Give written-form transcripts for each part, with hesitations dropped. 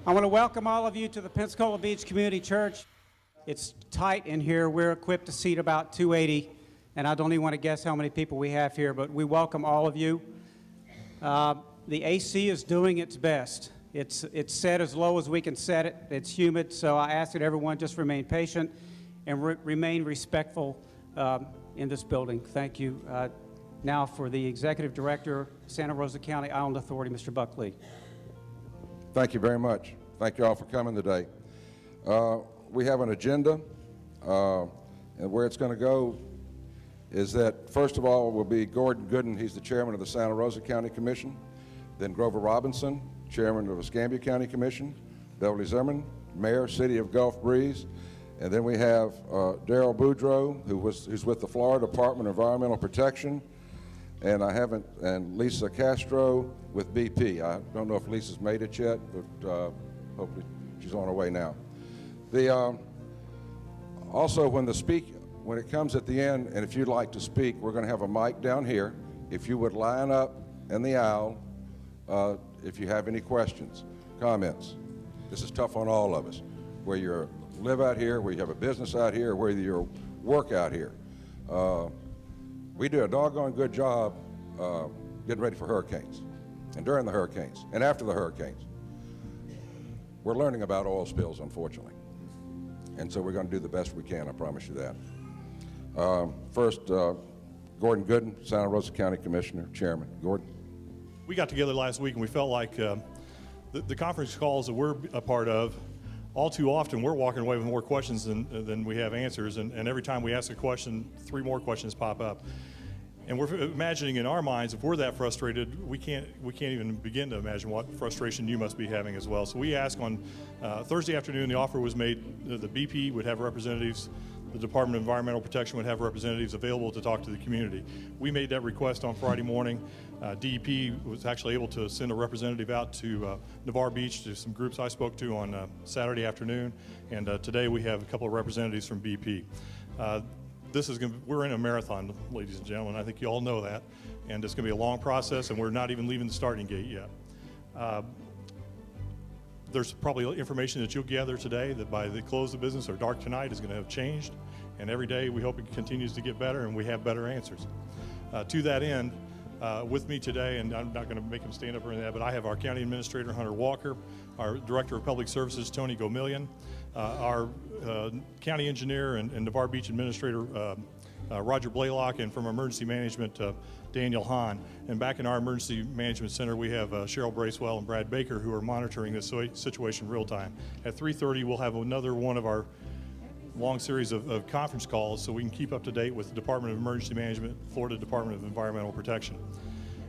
I want to welcome all of you to the Pensacola Beach Community Church. It's tight in here. We're equipped to seat about 280, and I don't even want to guess how many people we have here, but we welcome all of you. The AC is doing its best. It's set as low as we can set it. It's humid, so I ask that everyone just remain patient and remain respectful in this building. Thank you. Now for the Executive Director, Santa Rosa County Island Authority, Mr. Buckley. Thank you very much. Thank you all for coming today. We have an agenda, and where it's going to go is that, first of all, will be Gordon Gooden. He's the chairman of the Santa Rosa County Commission. Then Grover Robinson, chairman of the Escambia County Commission. Beverly Zimmerman, mayor, city of Gulf Breeze. And then we have Darrell Boudreaux, who's with the Florida Department of Environmental Protection. And Lisa Castro with BP. I don't know if Lisa's made it yet, but hopefully she's on her way now. Also, when it comes at the end, and if you'd like to speak, we're going to have a mic down here. If you would line up in the aisle, if you have any questions, comments. This is tough on all of us, where you live out here, where you have a business out here, where you work out here. We do a doggone good job getting ready for hurricanes, and during the hurricanes, and after the hurricanes. We're learning about oil spills, unfortunately, and so we're going to do the best we can, I promise you that. First, Gordon Gooden, Santa Rosa County Commissioner, Chairman. Gordon. We got together last week and we felt like the conference calls that we're a part of, all too often we're walking away with more questions than we have answers, and every time we ask a question, 3 more questions pop up. And we're imagining in our minds, if we're that frustrated, we can't even begin to imagine what frustration you must be having as well. So we asked on Thursday afternoon, the offer was made, the BP would have representatives, the Department of Environmental Protection would have representatives available to talk to the community. We made that request on Friday morning. DEP was actually able to send a representative out to Navarre Beach to some groups I spoke to on Saturday afternoon, and today we have a couple of representatives from BP. We're in a marathon, ladies and gentlemen. I think you all know that, and it's going to be a long process, and we're not even leaving the starting gate yet. There's probably information that you'll gather today that by the close of business or dark tonight is going to have changed, and every day we hope it continues to get better and we have better answers. To that end, with me today, and I'm not going to make him stand up or anything, but I have our County Administrator, Hunter Walker, our Director of Public Services, Tony Gomillion, our County Engineer and Navarre Beach Administrator, Roger Blaylock, and from Emergency Management, Daniel Hahn. And back in our Emergency Management Center, we have Cheryl Bracewell and Brad Baker, who are monitoring this situation real time. At 3:30, we'll have another one of our long series of conference calls so we can keep up to date with the Department of Emergency Management, Florida Department of Environmental Protection.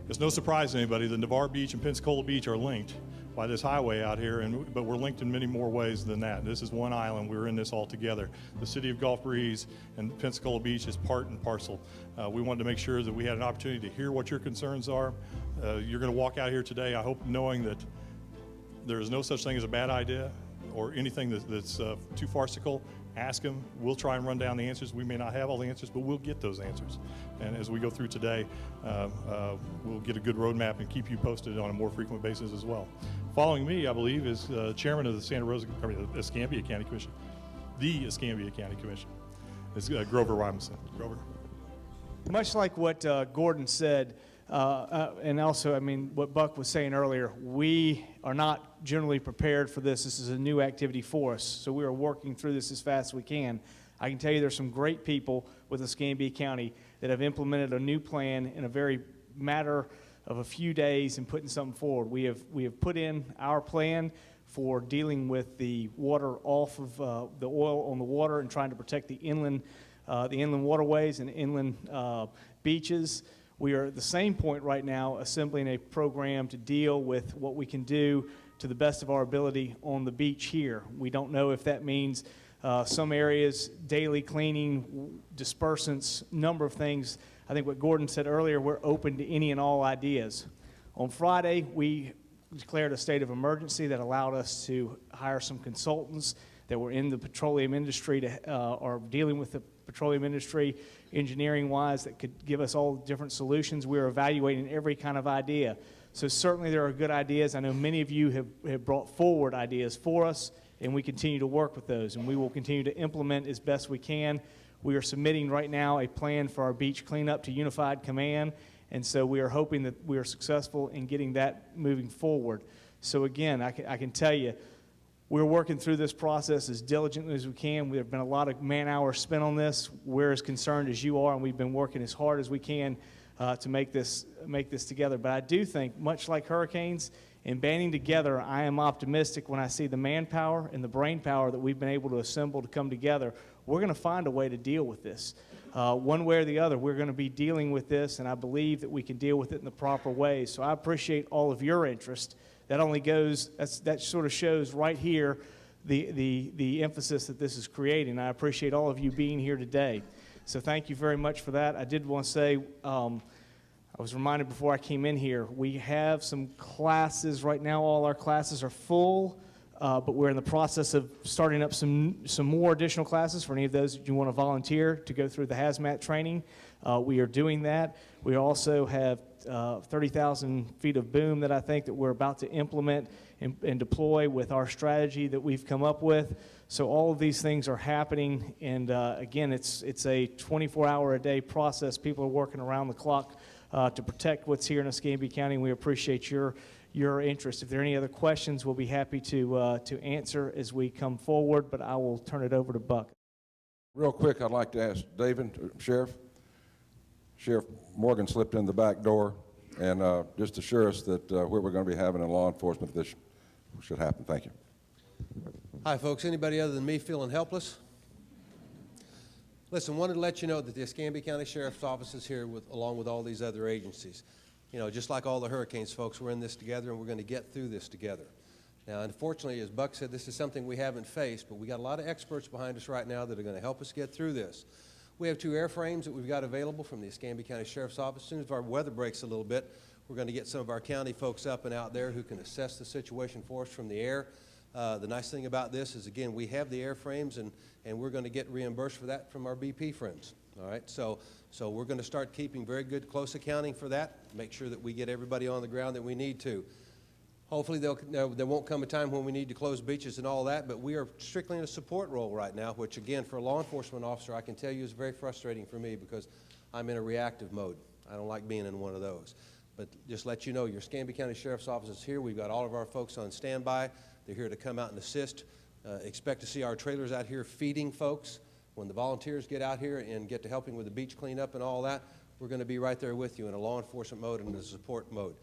It's no surprise to anybody that Navarre Beach and Pensacola Beach are linked by this highway out here, but we're linked in many more ways than that. This is one island. We're in this all together. The city of Gulf Breeze and Pensacola Beach is part and parcel. We wanted to make sure that we had an opportunity to hear what your concerns are. You're going to walk out here today, I hope, knowing that there is no such thing as a bad idea or anything that's too farcical. Ask them. We'll try and run down the answers. We may not have all the answers, but we'll get those answers. And as we go through today, we'll get a good roadmap and keep you posted on a more frequent basis as well. Following me, I believe, is Chairman of the Escambia County Commission. The Escambia County Commission is Grover Robinson. Grover. Much like what Gordon said, and also, I mean, what Buck was saying earlier, we are not generally prepared for this. This is a new activity for us, so we are working through this as fast as we can. I can tell you there's some great people with Escambia County that have implemented a new plan in a very matter of a few days and putting something forward. We have put in our plan for dealing with the water off of the oil on the water and trying to protect the inland waterways and inland beaches. We are at the same point right now assembling a program to deal with what we can do to the best of our ability on the beach here. We don't know if that means some areas, daily cleaning, dispersants, number of things. I think what Gordon said earlier, we're open to any and all ideas. On Friday, we declared a state of emergency that allowed us to hire some consultants that were in the petroleum industry or dealing with the petroleum industry engineering-wise that could give us all different solutions. We're evaluating every kind of idea. So certainly there are good ideas. I know many of you have brought forward ideas for us, and we continue to work with those, and we will continue to implement as best we can. We are submitting right now a plan for our beach cleanup to Unified Command, and so we are hoping that we are successful in getting that moving forward. So again, I can tell you, we're working through this process as diligently as we can. There have been a lot of man-hours spent on this. We're as concerned as you are, and we've been working as hard as we can to make this together. But I do think, much like hurricanes, in banding together, I am optimistic when I see the manpower and the brain power that we've been able to assemble to come together. We're going to find a way to deal with this. One way or the other, we're going to be dealing with this, and I believe that we can deal with it in the proper way. So I appreciate all of your interest. That sort of shows right here the emphasis that this is creating. I appreciate all of you being here today. So thank you very much for that. I did want to say, I was reminded before I came in here, we have some classes right now. All our classes are full, but we're in the process of starting up some more additional classes for any of those that you want to volunteer to go through the hazmat training. We are doing that. We also have 30,000 feet of boom that I think that we're about to implement and deploy with our strategy that we've come up with. So all of these things are happening, and again, it's a 24-hour-a-day process. People are working around the clock to protect what's here in Escambia County, and we appreciate your interest. If there are any other questions, we'll be happy to answer as we come forward, but I will turn it over to Buck. Real quick, I'd like to ask David, Sheriff Morgan slipped in the back door, and just assure us that where we're going to be having in law enforcement, this should happen. Thank you. Hi, folks. Anybody other than me feeling helpless? Listen, wanted to let you know that the Escambia County Sheriff's Office is here along with all these other agencies. You know, just like all the hurricanes, folks, we're in this together, and we're going to get through this together. Now, unfortunately, as Buck said, this is something we haven't faced, but we got a lot of experts behind us right now that are going to help us get through this. We have 2 airframes that we've got available from the Escambia County Sheriff's Office. As soon as our weather breaks a little bit, we're going to get some of our county folks up and out there who can assess the situation for us from the air. The nice thing about this is, again, we have the airframes, and we're going to get reimbursed for that from our BP friends. All right, so we're going to start keeping very good, close accounting for that, make sure that we get everybody on the ground that we need to. Hopefully there won't come a time when we need to close beaches and all that, but we are strictly in a support role right now, which, again, for a law enforcement officer, I can tell you is very frustrating for me because I'm in a reactive mode. I don't like being in one of those. But just let you know, your Escambia County Sheriff's Office is here. We've got all of our folks on standby. They're here to come out and assist. Expect to see our trailers out here feeding folks. When the volunteers get out here and get to helping with the beach cleanup and all that, we're going to be right there with you in a law enforcement mode and in a support mode.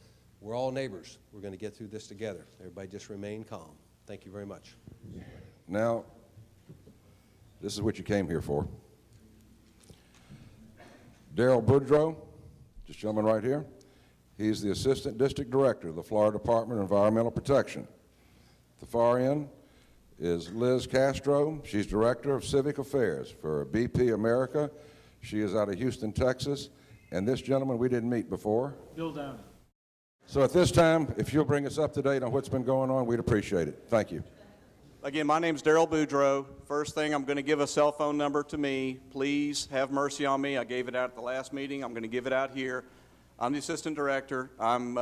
We're all neighbors. We're going to get through this together. Everybody just remain calm. Thank you very much. Now, this is what you came here for. Darrell Boudreau, this gentleman right here, he's the Assistant District Director of the Florida Department of Environmental Protection. At the far end is Liz Castro. She's Director of Civic Affairs for BP America. She is out of Houston, Texas. And this gentleman we didn't meet before. Bill Downey. So at this time, if you'll bring us up to date on what's been going on, we'd appreciate it. Thank you. Again, my name's Darrell Boudreau. First thing, I'm going to give a cell phone number to me. Please have mercy on me. I gave it out at the last meeting. I'm going to give it out here. I'm the Assistant Director. I'm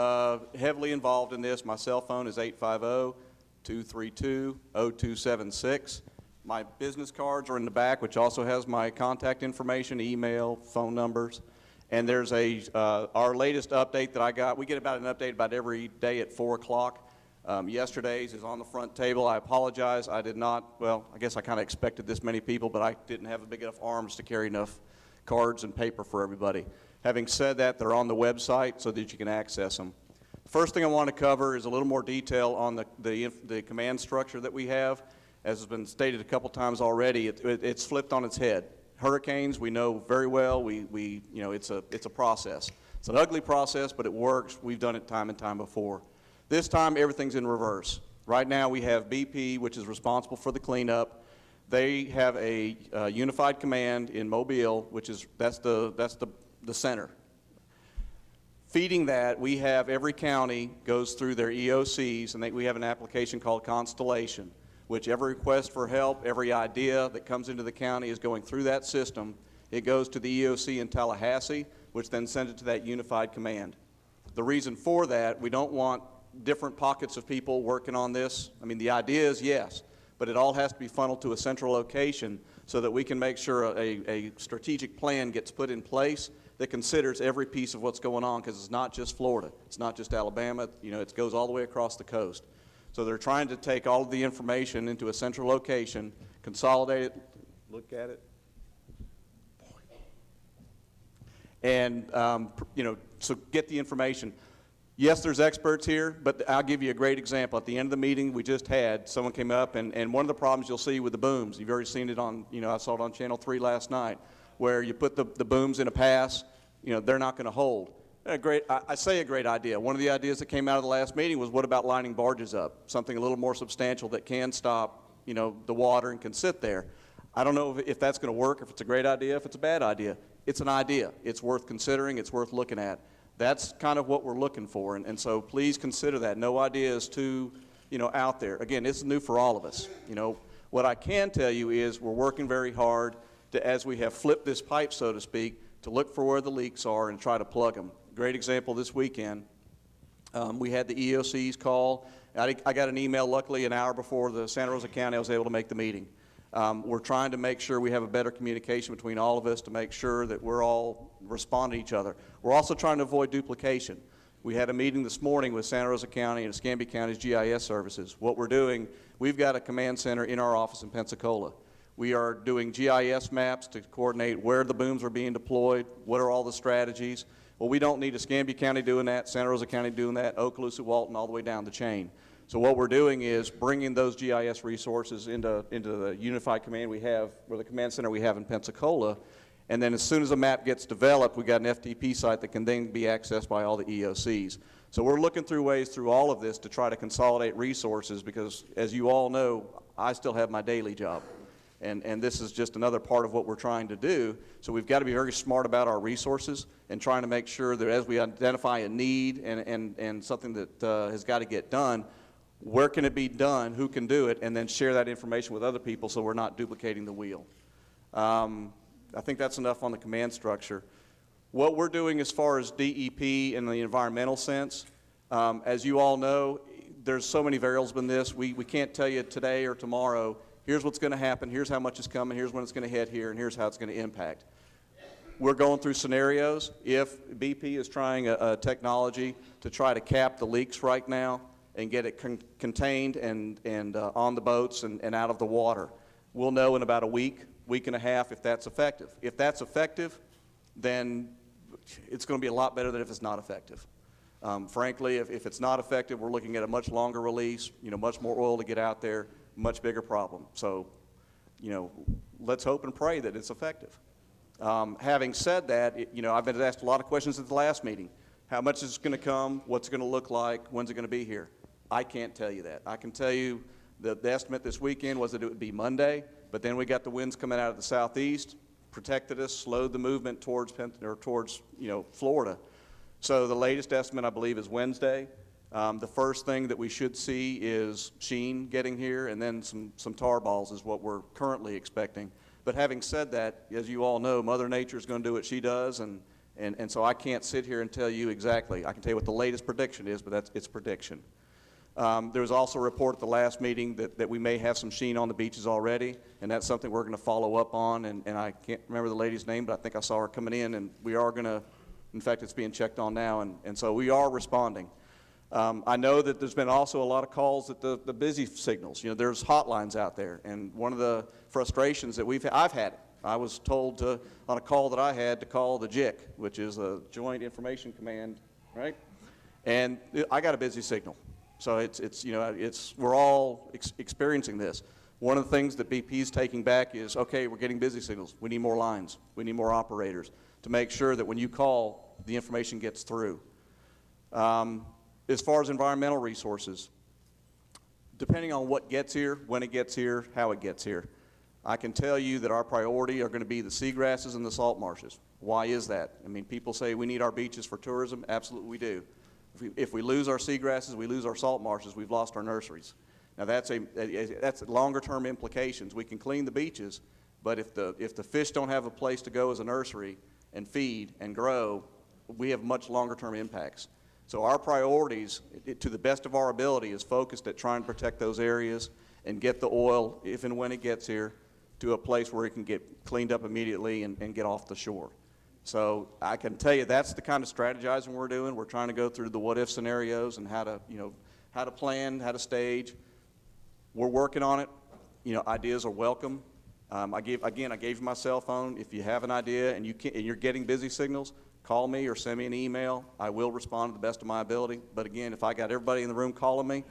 heavily involved in this. My cell phone is 850-232-0276. My business cards are in the back, which also has my contact information, email, phone numbers. And there's our latest update that I got. We get about an update about every day at 4 o'clock. Yesterday's is on the front table. I apologize. I did not, well, I guess I kind of expected this many people, but I didn't have big enough arms to carry enough cards and paper for everybody. Having said that, they're on the website so that you can access them. First thing I want to cover is a little more detail on the command structure that we have. As has been stated a couple times already, it's flipped on its head. Hurricanes, we know very well. You know, it's a process. It's an ugly process, but it works. We've done it time and time before. This time, everything's in reverse. Right now, we have BP, which is responsible for the cleanup. They have a unified command in Mobile, which is that's the center. Feeding that, we have every county goes through their EOCs, and we have an application called Constellation, which every request for help, every idea that comes into the county is going through that system. It goes to the EOC in Tallahassee, which then sends it to that unified command. The reason for that, we don't want different pockets of people working on this. I mean, the idea is yes, but it all has to be funneled to a central location so that we can make sure a strategic plan gets put in place that considers every piece of what's going on, because it's not just Florida, it's not just Alabama, you know, it goes all the way across the coast. So they're trying to take all of the information into a central location, consolidate it, look at it, and you know, so get the information. Yes, there's experts here, but I'll give you a great example. At the end of the meeting we just had, someone came up, and one of the problems you'll see with the booms, you've already seen it on, you know, I saw it on Channel 3 last night, where you put the booms in a pass, you know, they're not going to hold. I say a great idea. One of the ideas that came out of the last meeting was, what about lining barges up? Something a little more substantial that can stop, you know, the water and can sit there. I don't know if that's going to work, if it's a great idea, if it's a bad idea. It's an idea. It's worth considering. It's worth looking at. That's kind of what we're looking for, and so please consider that. No idea is too, you know, out there. Again, it's new for all of us. You know, what I can tell you is we're working very hard to, as we have flipped this pipe, so to speak, to look for where the leaks are and try to plug them. Great example this weekend. We had the EOCs call. I got an email, luckily, an hour before the Santa Rosa County I was able to make the meeting. We're trying to make sure we have a better communication between all of us to make sure that we're all responding to each other. We're also trying to avoid duplication. We had a meeting this morning with Santa Rosa County and Escambia County's GIS services. What we're doing, we've got a command center in our office in Pensacola. We are doing GIS maps to coordinate where the booms are being deployed, what are all the strategies. Well, we don't need Escambia County doing that, Santa Rosa County doing that, Okaloosa, Walton, all the way down the chain. So what we're doing is bringing those GIS resources into the unified command we have, or the command center we have in Pensacola, and then as soon as a map gets developed, we got an FTP site that can then be accessed by all the EOCs. So we're looking through ways through all of this to try to consolidate resources, because as you all know, I still have my daily job. And this is just another part of what we're trying to do. So we've got to be very smart about our resources and trying to make sure that as we identify a need and something that has got to get done, where can it be done, who can do it, and then share that information with other people so we're not duplicating the wheel. I think that's enough on the command structure. What we're doing as far as DEP in the environmental sense, as you all know, there's so many variables in this. We can't tell you today or tomorrow, here's what's going to happen, here's how much is coming, here's when it's going to hit here, and here's how it's going to impact. We're going through scenarios. If BP is trying a technology to try to cap the leaks right now and get it contained and on the boats and out of the water, we'll know in about a week and a half if that's effective. If that's effective, then it's going to be a lot better than if it's not effective. Frankly, if it's not effective, we're looking at a much longer release, you know, much more oil to get out there, much bigger problem. So, you know, let's hope and pray that it's effective. Having said that, you know, I've been asked a lot of questions at the last meeting. How much is it going to come? What's it going to look like? When's it going to be here? I can't tell you that. I can tell you that the estimate this weekend was that it would be Monday, but then we got the winds coming out of the southeast, protected us, slowed the movement towards Florida. So the latest estimate, I believe, is Wednesday. The first thing that we should see is sheen getting here, and then some tar balls is what we're currently expecting. But having said that, as you all know, Mother Nature is going to do what she does, and so I can't sit here and tell you exactly. I can tell you what the latest prediction is, but it's prediction. There was also a report at the last meeting that we may have some sheen on the beaches already, and that's something we're going to follow up on, and I can't remember the lady's name, but I think I saw her coming in, and we are going to, in fact, it's being checked on now, and so we are responding. I know that there's been also a lot of calls at the busy signals. You know, there's hotlines out there, and one of the frustrations that I've had it. I was told on a call that I had to call the JIC, which is a Joint Information Command, right? And I got a busy signal. So we're all experiencing this. One of the things that BP is taking back is, okay, we're getting busy signals. We need more lines. We need more operators to make sure that when you call, the information gets through. As far as environmental resources, depending on what gets here, when it gets here, how it gets here, I can tell you that our priority are going to be the seagrasses and the salt marshes. Why is that? I mean, people say we need our beaches for tourism. Absolutely we do. If we lose our seagrasses, we lose our salt marshes, we've lost our nurseries. Now that's longer term implications. We can clean the beaches, but if the fish don't have a place to go as a nursery and feed and grow, we have much longer term impacts. So our priorities, to the best of our ability, is focused at trying to protect those areas and get the oil, if and when it gets here, to a place where it can get cleaned up immediately and get off the shore. So I can tell you that's the kind of strategizing we're doing. We're trying to go through the what-if scenarios and how to plan, how to stage. We're working on it. Ideas are welcome. I gave you my cell phone. If you have an idea and you're getting busy signals, call me or send me an email. I will respond to the best of my ability. But again, if I got everybody in the room calling me,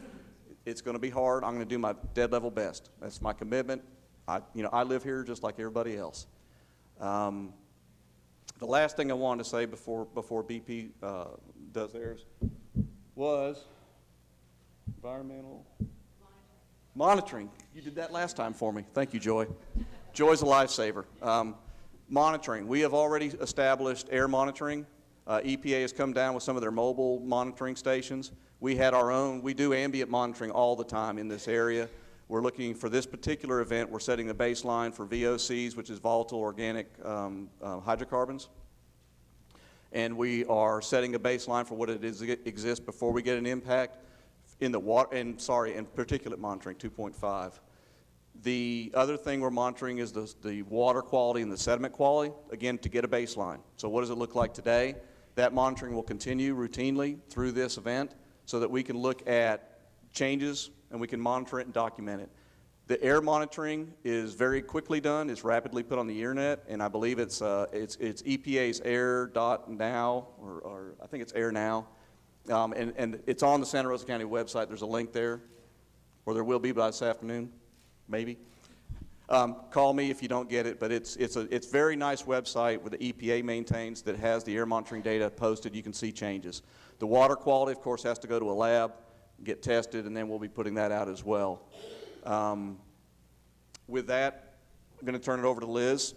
it's going to be hard. I'm going to do my dead level best. That's my commitment. I live here just like everybody else. The last thing I wanted to say before BP does theirs was environmental monitoring. You did that last time for me. Thank you, Joy. Joy's a lifesaver. Monitoring. We have already established air monitoring. EPA has come down with some of their mobile monitoring stations. We had our own. We do ambient monitoring all the time in this area. We're looking for this particular event. We're setting the baseline for VOCs, which is volatile organic hydrocarbons. And we are setting a baseline for what it is exists before we get an impact in the water, and particulate monitoring, 2.5. The other thing we're monitoring is the water quality and the sediment quality, again, to get a baseline. So what does it look like today? That monitoring will continue routinely through this event so that we can look at changes and we can monitor it and document it. The air monitoring is very quickly done. It's rapidly put on the internet, and I believe it's EPA's air.now, or I think it's Air Now. And it's on the Santa Rosa County website. There's a link there, or there will be by this afternoon, maybe. Call me if you don't get it, but it's a very nice website where the EPA maintains that has the air monitoring data posted. You can see changes. The water quality, of course, has to go to a lab, get tested, and then we'll be putting that out as well. With that, I'm going to turn it over to Liz.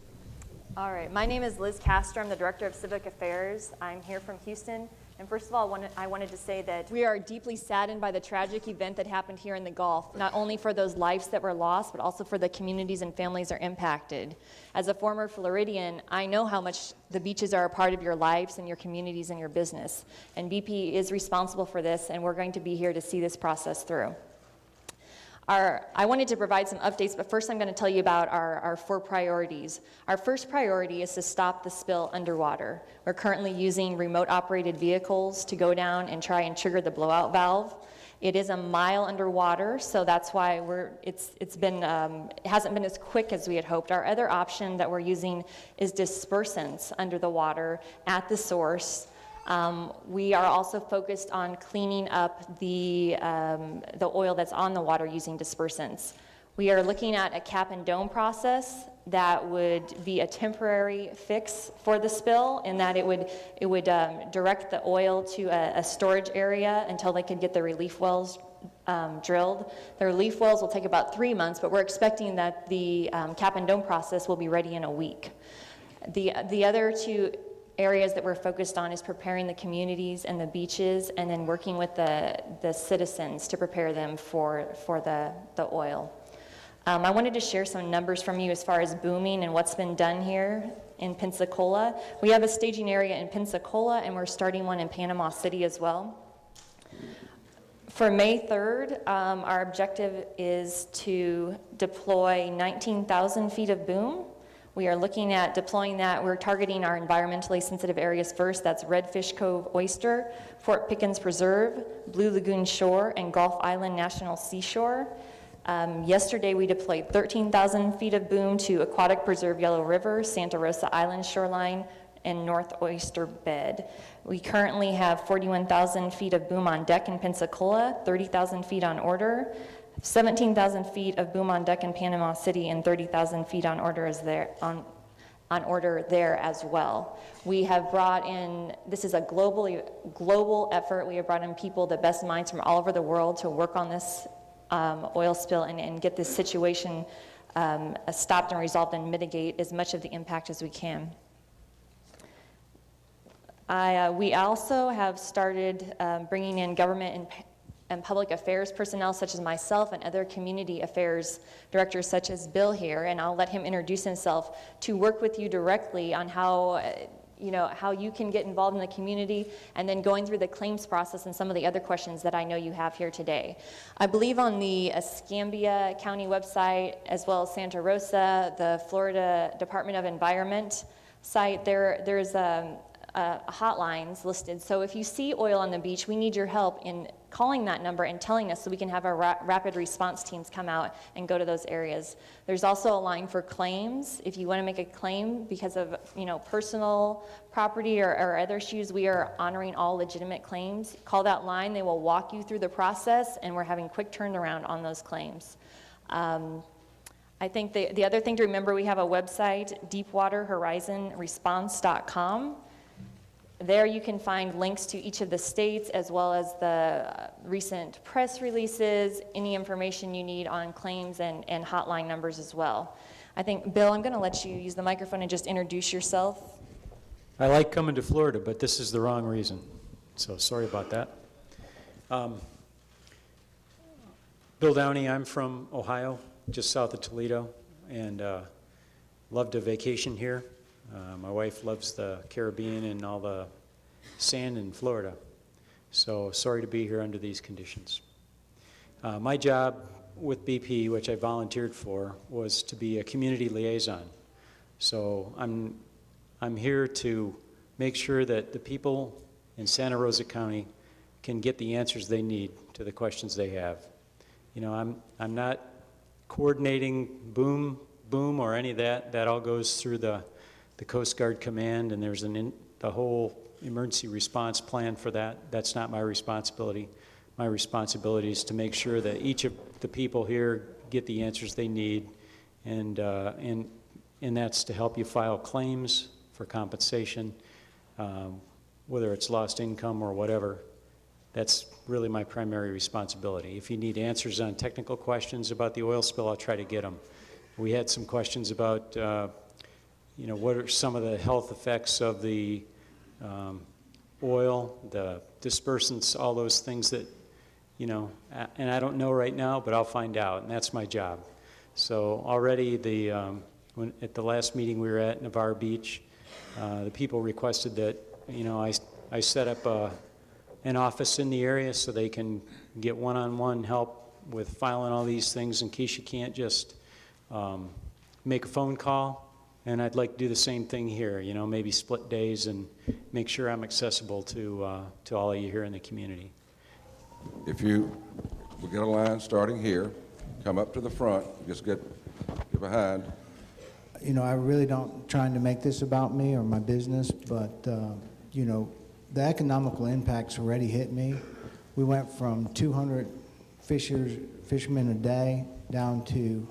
All right, my name is Liz Castor. I'm the Director of Civic Affairs. I'm here from Houston. And first of all, I wanted to say that we are deeply saddened by the tragic event that happened here in the Gulf, not only for those lives that were lost, but also for the communities and families are impacted. As a former Floridian, I know how much the beaches are a part of your lives and your communities and your business. And BP is responsible for this, and we're going to be here to see this process through. I wanted to provide some updates, but first I'm going to tell you about our 4 priorities. Our first priority is to stop the spill underwater. We're currently using remote-operated vehicles to go down and try and trigger the blowout valve. It is a mile underwater, so that's why it hasn't been as quick as we had hoped. Our other option that we're using is dispersants under the water at the source. We are also focused on cleaning up the oil that's on the water using dispersants. We are looking at a cap and dome process that would be a temporary fix for the spill, in that it would direct the oil to a storage area until they could get the relief wells drilled. The relief wells will take about 3 months, but we're expecting that the cap and dome process will be ready in a week. The other 2 areas that we're focused on is preparing the communities and the beaches, and then working with the citizens to prepare them for the oil. I wanted to share some numbers from you as far as booming and what's been done here in Pensacola. We have a staging area in Pensacola, and we're starting one in Panama City as well. For May 3rd, our objective is to deploy 19,000 feet of boom. We are looking at deploying that. We're targeting our environmentally sensitive areas first. That's Redfish Cove Oyster, Fort Pickens Preserve, Blue Lagoon Shore, and Gulf Island National Seashore. Yesterday we deployed 13,000 feet of boom to Aquatic Preserve Yellow River, Santa Rosa Island shoreline, and North Oyster Bed. We currently have 41,000 feet of boom on deck in Pensacola, 30,000 feet on order, 17,000 feet of boom on deck in Panama City, and 30,000 feet on order there as well. We have brought in, this is a global effort. We have brought in people, the best minds from all over the world, to work on this oil spill and get this situation stopped and resolved and mitigate as much of the impact as we can. We also have started bringing in government and public affairs personnel such as myself and other community affairs directors such as Bill here, and I'll let him introduce himself, to work with you directly on how how you can get involved in the community, and then going through the claims process and some of the other questions that I know you have here today. I believe on the Escambia County website, as well as Santa Rosa, the Florida Department of Environment site, there's hotlines listed. So if you see oil on the beach, we need your help in calling that number and telling us so we can have our rapid response teams come out and go to those areas. There's also a line for claims. If you want to make a claim because of personal property or other issues, we are honoring all legitimate claims. Call that line. They will walk you through the process, and we're having quick turnaround on those claims. I think the other thing to remember, we have a website, deepwaterhorizonresponse.com. There you can find links to each of the states, as well as the recent press releases, any information you need on claims and hotline numbers as well. I think, Bill, I'm going to let you use the microphone and just introduce yourself. I like coming to Florida, but this is the wrong reason, so sorry about that. Bill Downey, I'm from Ohio, just south of Toledo, and love to vacation here. My wife loves the Caribbean and all the sand in Florida, so sorry to be here under these conditions. My job with BP, which I volunteered for, was to be a community liaison. So I'm here to make sure that the people in Santa Rosa County can get the answers they need to the questions they have. I'm not coordinating boom or any of that. That all goes through the Coast Guard Command, and there's the whole emergency response plan for that. That's not my responsibility. My responsibility is to make sure that each of the people here get the answers they need, and that's to help you file claims for compensation, whether it's lost income or whatever. That's really my primary responsibility. If you need answers on technical questions about the oil spill, I'll try to get them. We had some questions about what are some of the health effects of the oil, the dispersants, all those things that, and I don't know right now, but I'll find out, and that's my job. So already at the last meeting we were at Navarre Beach, the people requested that, I set up an office in the area so they can get one-on-one help with filing all these things in case you can't just make a phone call. And I'd like to do the same thing here, maybe split days and make sure I'm accessible to all of you here in the community. If we get a line starting here, come up to the front, just get behind. I really don't trying to make this about me or my business, but the economical impacts already hit me. We went from 200 fishermen a day down to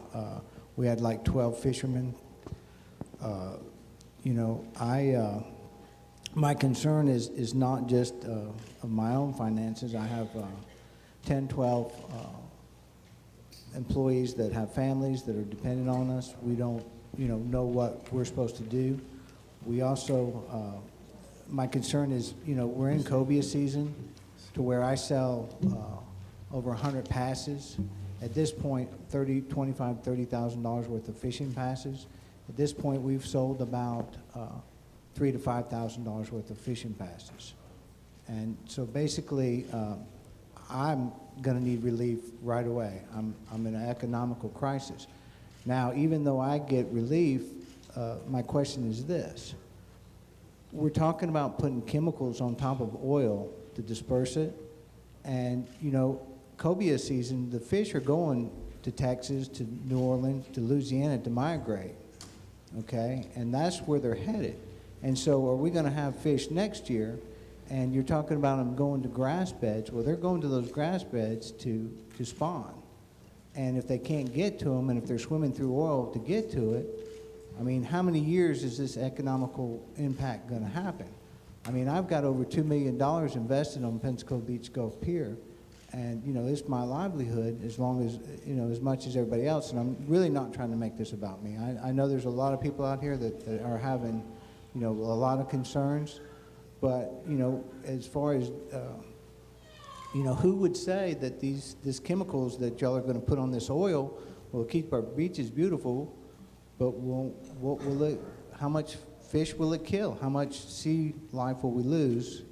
we had like 12 fishermen. My concern is not just of my own finances. I have 10, 12 employees that have families that are dependent on us. We don't, know what we're supposed to do. We also, my concern is, we're in cobia season to where I sell over 100 passes. At this point, $30,000 worth of fishing passes. At this point, we've sold about $3,000 to $5,000 worth of fishing passes. And so basically, I'm going to need relief right away. I'm in an economical crisis. Now, even though I get relief, my question is this. We're talking about putting chemicals on top of oil to disperse it. And, cobia season, the fish are going to Texas, to New Orleans, to Louisiana to migrate. Okay, and that's where they're headed. And so are we going to have fish next year? And you're talking about them going to grass beds. Well, they're going to those grass beds to spawn. And if they can't get to them, and if they're swimming through oil to get to it, how many years is this economical impact going to happen? I've got over $2 million invested on Pensacola Beach Gulf Pier. And, it's my livelihood as long as, as much as everybody else. And I'm really not trying to make this about me. I know there's a lot of people out here that are having, a lot of concerns. But, as far as, who would say that these chemicals that y'all are going to put on this oil will keep our beaches beautiful, but how much fish will it kill? How much sea life will we lose,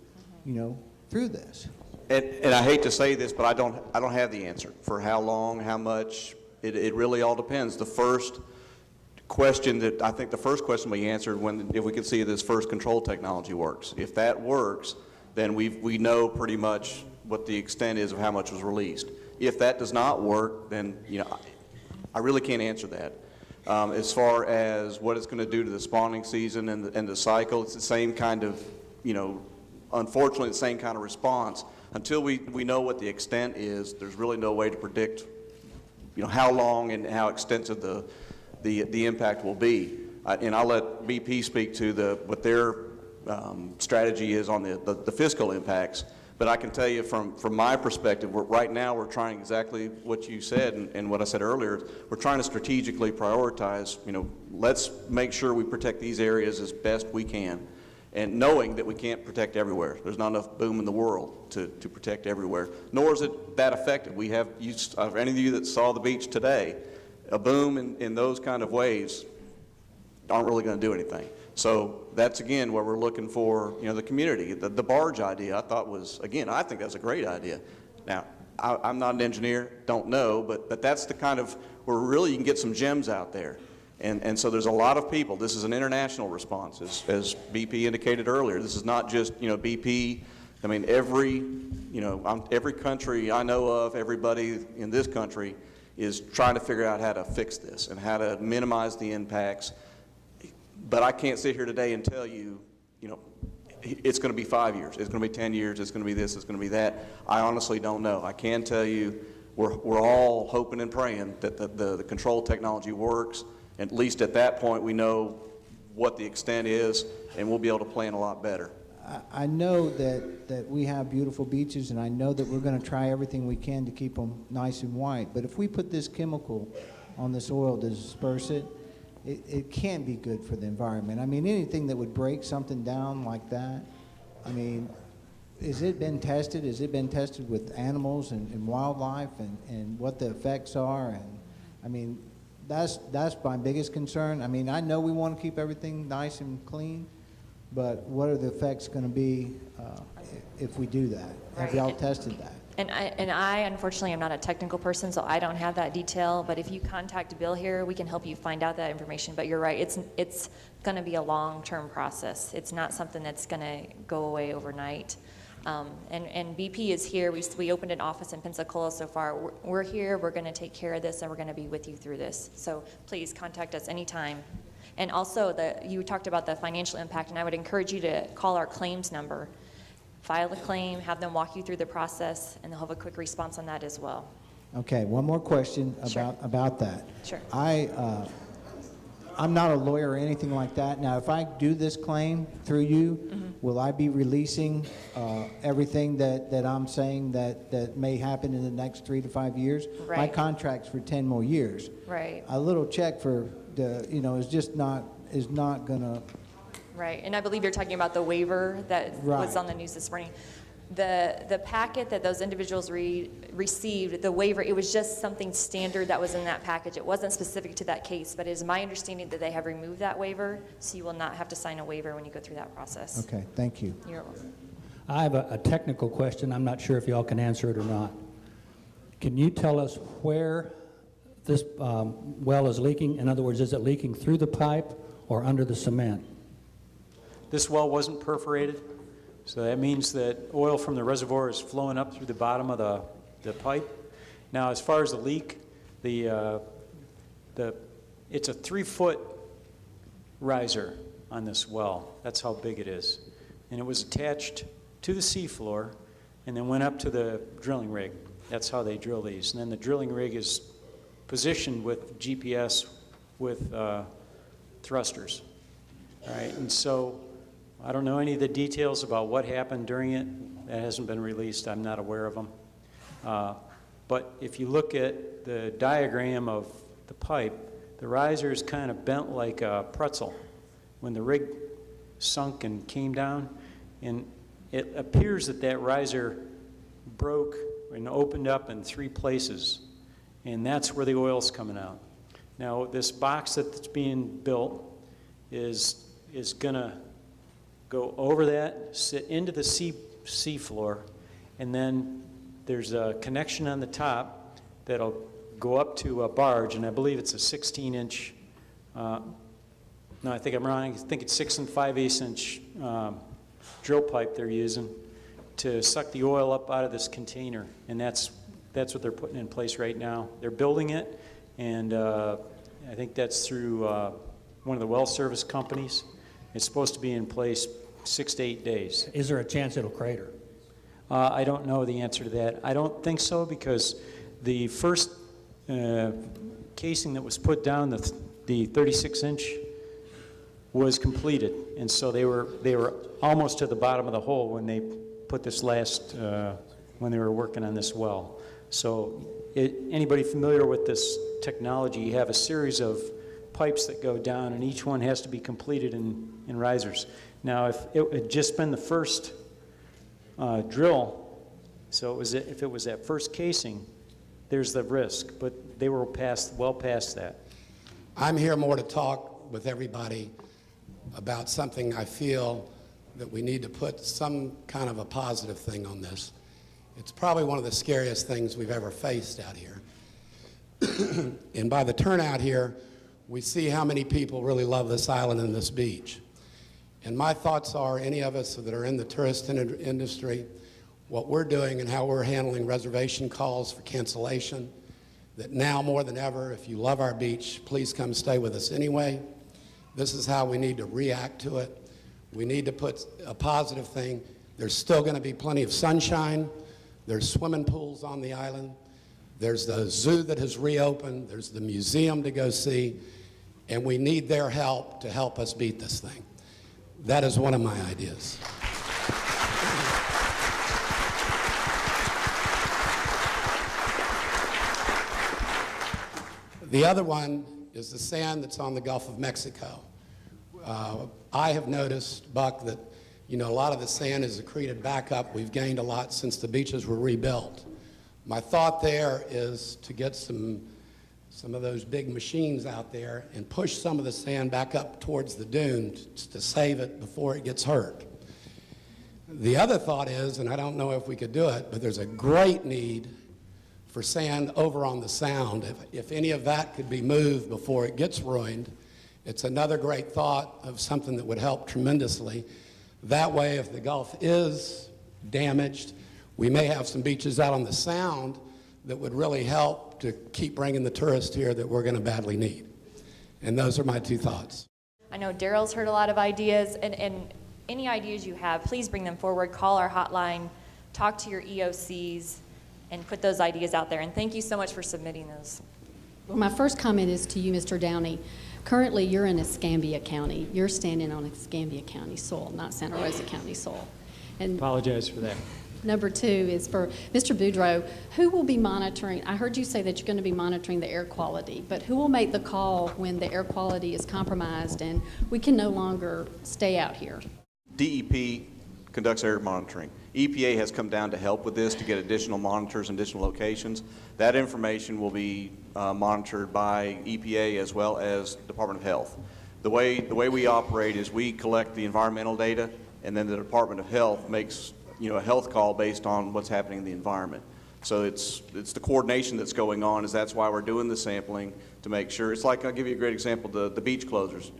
through this? And I hate to say this, but I don't have the answer for how long, how much. It really all depends. The first question the first question we answered if we could see this first control technology works. If that works, then we know pretty much what the extent is of how much was released. If that does not work, then I really can't answer that. As far as what it's going to do to the spawning season and the cycle, it's the same kind of, unfortunately, the same kind of response. Until we know what the extent is, there's really no way to predict, how long and how extensive the impact will be. And I'll let BP speak to what their strategy is on the fiscal impacts. But I can tell you from my perspective, right now we're trying exactly what you said and what I said earlier. We're trying to strategically prioritize, let's make sure we protect these areas as best we can. And knowing that we can't protect everywhere. There's not enough boom in the world to protect everywhere. Nor is it that effective. We have, any of you that saw the beach today, a boom in those kind of waves aren't really going to do anything. So that's, again, where we're looking for, the community. The barge idea I thought was, again, I think that's a great idea. Now, I'm not an engineer, don't know, but that's the kind of, where really you can get some gems out there. And so there's a lot of people. This is an international response, as BP indicated earlier. This is not just, BP. I mean, every country I know of, everybody in this country is trying to figure out how to fix this and how to minimize the impacts. But I can't sit here today and tell you, it's going to be 5 years, it's going to be 10 years, it's going to be this, it's going to be that. I honestly don't know. I can tell you we're all hoping and praying that the control technology works. At least at that point, we know what the extent is, and we'll be able to plan a lot better. I know that we have beautiful beaches, and I know that we're going to try everything we can to keep them nice and white. But if we put this chemical on this oil to disperse it, it can't be good for the environment. I mean, anything that would break something down like that, I mean, has it been tested? Has it been tested with animals and wildlife and what the effects are? And I mean, that's my biggest concern. I mean, I know we want to keep everything nice and clean, but what are the effects going to be if we do that? Have y'all tested that? And I unfortunately am not a technical person, so I don't have that detail. But if you contact Bill here, we can help you find out that information. But you're right, it's going to be a long-term process. It's not something that's going to go away overnight. And BP is here. We opened an office in Pensacola so far. We're here. We're going to take care of this, and we're going to be with you through this. So please contact us anytime. And also, you talked about the financial impact, and I would encourage you to call our claims number. File a claim, have them walk you through the process, and they'll have a quick response on that as well. Okay, one more question Sure. about that. Sure. I'm not a lawyer or anything like that. Now, if I do this claim through you, will I be releasing everything that I'm saying that may happen in the next 3 to 5 years? Right. My contract's for 10 more years. Right. A little check for is not gonna. Right, and I believe you're talking about the waiver that was on the news this morning. The packet that those individuals received, the waiver, it was just something standard that was in that package. It wasn't specific to that case, but it is my understanding that they have removed that waiver, so you will not have to sign a waiver when you go through that process. Okay, thank you. You're welcome. I have a technical question. I'm not sure if y'all can answer it or not. Can you tell us where this well is leaking? In other words, is it leaking through the pipe or under the cement? This well wasn't perforated, so that means that oil from the reservoir is flowing up through the bottom of the pipe. Now, as far as the leak, it's a 3-foot riser on this well. That's how big it is. And it was attached to the seafloor and then went up to the drilling rig. That's how they drill these. And then the drilling rig is positioned with GPS with thrusters. All right, and so I don't know any of the details about what happened during it. That hasn't been released. I'm not aware of them. But if you look at the diagram of the pipe, the riser is kind of bent like a pretzel when the rig sunk and came down. And it appears that riser broke and opened up in 3 places. And that's where the oil's coming out. Now, this box that's being built is is going to go over that, sit into the sea floor, and then there's a connection on the top that'll go up to a barge, and I believe it's a 16-inch, no, I think I'm wrong, I think it's 6 5/8 inch drill pipe they're using to suck the oil up out of this container, and that's what they're putting in place right now. They're building it, and I think that's through one of the well service companies. It's supposed to be in place 6 to 8 days. Is there a chance it'll crater? I don't know the answer to that. I don't think so, because the first casing that was put down, the 36-inch, was completed, and so they were almost to the bottom of the hole when they put this last when they were working on this well. So anybody familiar with this technology, you have a series of pipes that go down, and each one has to be completed in risers. Now, if it had just been the first drill, so if it was that first casing, there's the risk, but they were well past that. I'm here more to talk with everybody about something I feel that we need to put some kind of a positive thing on this. It's probably one of the scariest things we've ever faced out here. And by the turnout here, we see how many people really love this island and this beach. And my thoughts are, any of us that are in the tourist industry, what we're doing and how we're handling reservation calls for cancellation, that now more than ever, if you love our beach, please come stay with us anyway. This is how we need to react to it. We need to put a positive thing. There's still going to be plenty of sunshine. There's swimming pools on the island. There's the zoo that has reopened. There's the museum to go see. And we need their help to help us beat this thing. That is one of my ideas. The other one is the sand that's on the Gulf of Mexico. I have noticed, Buck, that a lot of the sand is accreted back up. We've gained a lot since the beaches were rebuilt. My thought there is to get some of those big machines out there and push some of the sand back up towards the dune to save it before it gets hurt. The other thought is, and I don't know if we could do it, but there's a great need for sand over on the Sound. If any of that could be moved before it gets ruined, it's another great thought of something that would help tremendously. That way, if the Gulf is damaged, we may have some beaches out on the Sound that would really help to keep bringing the tourists here that we're going to badly need. And those are my two thoughts. I know Daryl's heard a lot of ideas, and any ideas you have, please bring them forward. Call our hotline, talk to your EOCs, and put those ideas out there. And thank you so much for submitting those. Well, my first comment is to you, Mr. Downey. Currently, you're in Escambia County. You're standing on Escambia County soil, not Santa Rosa County soil. And Apologize for that. number two is for Mr. Boudreau. Who will be monitoring? I heard you say that you're going to be monitoring the air quality, but who will make the call when the air quality is compromised and we can no longer stay out here? DEP conducts air monitoring. EPA has come down to help with this to get additional monitors in additional locations. That information will be monitored by EPA as well as Department of Health. The way we operate is we collect the environmental data, and then the Department of Health makes a health call based on what's happening in the environment. So it's the coordination that's going on. That's why we're doing the sampling to make sure. It's like, I'll give you a great example, the beach closures.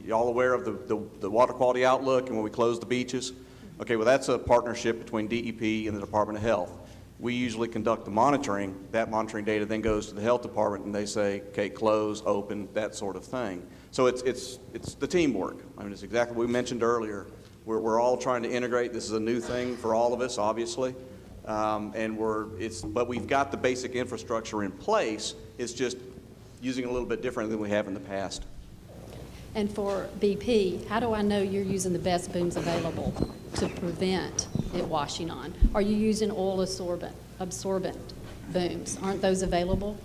Y'all aware of the water quality outlook and when we close the beaches? Okay, well, that's a partnership between DEP and the Department of Health. We usually conduct the monitoring. That monitoring data then goes to the health department, and they say, okay, close, open, that sort of thing. So it's the teamwork. I mean, it's exactly what we mentioned earlier. We're all trying to integrate. This is a new thing for all of us, obviously, but we've got the basic infrastructure in place. It's just using it a little bit different than we have in the past. And for BP, how do I know you're using the best booms available to prevent it washing on? Are you using oil absorbent booms? Aren't those available?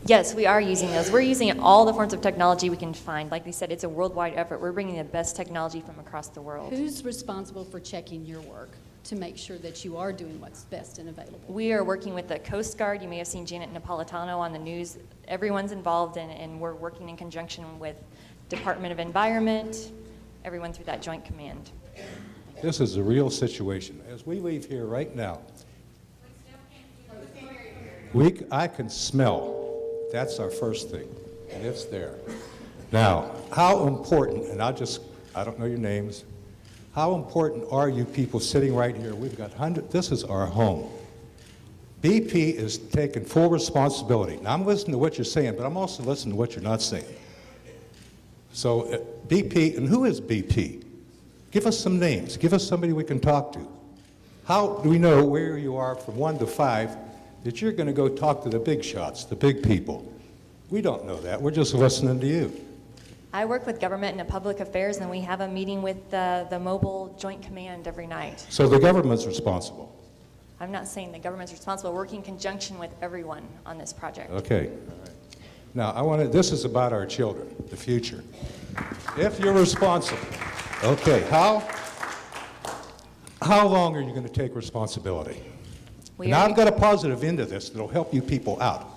Yes, we are using those. We're using all the forms of technology we can find. Like we said, it's a worldwide effort. We're bringing the best technology from across the world. Who's responsible for checking your work to make sure that you are doing what's best and available? We are working with the Coast Guard. You may have seen Janet Napolitano on the news. Everyone's involved, and we're working in conjunction with Department of Environment, everyone through that joint command. This is a real situation. As we leave here right now, I can smell. That's our first thing, and it's there. Now, how important, and I don't know your names, how important are you people sitting right here? We've got hundreds, this is our home. BP is taking full responsibility. Now, I'm listening to what you're saying, but I'm also listening to what you're not saying. So, BP, and who is BP? Give us some names. Give us somebody we can talk to. How do we know where you are from 1 to 5 that you're going to go talk to the big shots, the big people? We don't know that. We're just listening to you. I work with government and public affairs, and we have a meeting with the mobile joint command every night. So the government's responsible. I'm not saying the government's responsible. We're working in conjunction with everyone on this project. Okay. Now, this is about our children, the future. If you're responsible, okay, how long are you going to take responsibility? Now, I've got a positive end to this that'll help you people out,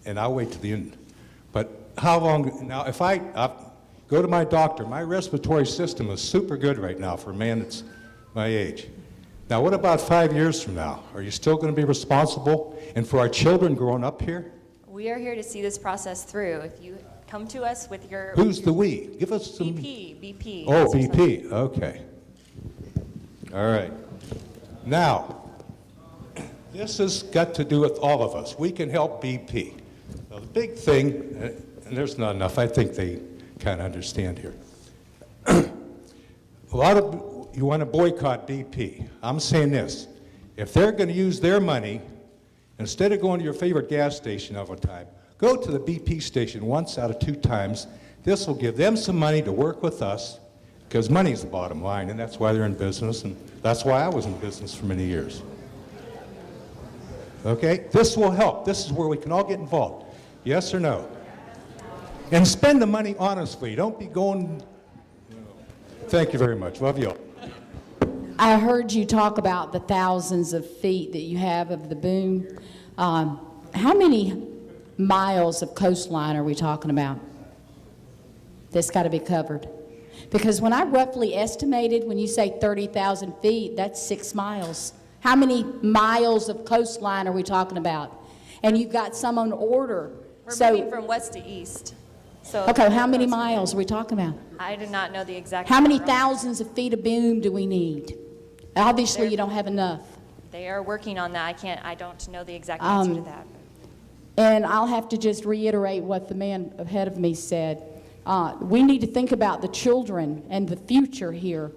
and I'll wait to the end. But how long, now, if I go to my doctor, my respiratory system is super good right now for a man that's my age. Now, what about 5 years from now? Are you still going to be responsible? And for our children growing up here? We are here to see this process through. If you come to us with your... Who's the we? Give us some... BP. Oh, BP, okay. All right. Now, this has got to do with all of us. We can help BP. Now, the big thing, and there's not enough, I think they kind of understand here. A lot of you want to boycott BP. I'm saying this. If they're going to use their money, instead of going to your favorite gas station all the time, go to the BP station once out of 2 times. This will give them some money to work with us, because money is the bottom line, and that's why they're in business, and that's why I was in business for many years. Okay? This will help. This is where we can all get involved. Yes or no? And spend the money honestly. Don't be going... Thank you very much. Love you all. I heard you talk about the thousands of feet that you have of the boom. How many miles of coastline are we talking about that's got to be covered? Because when I roughly estimated, when you say 30,000 feet, that's 6 miles. How many miles of coastline are we talking about? And you've got some on order. We're moving from west to east. So okay, how many miles are we talking about? I do not know the exact How many number. thousands of feet of boom do we need? Obviously, you don't have enough. They are working on that. I don't know the exact answer to that. And I'll have to just reiterate what the man ahead of me said. We need to think about the children and the future here.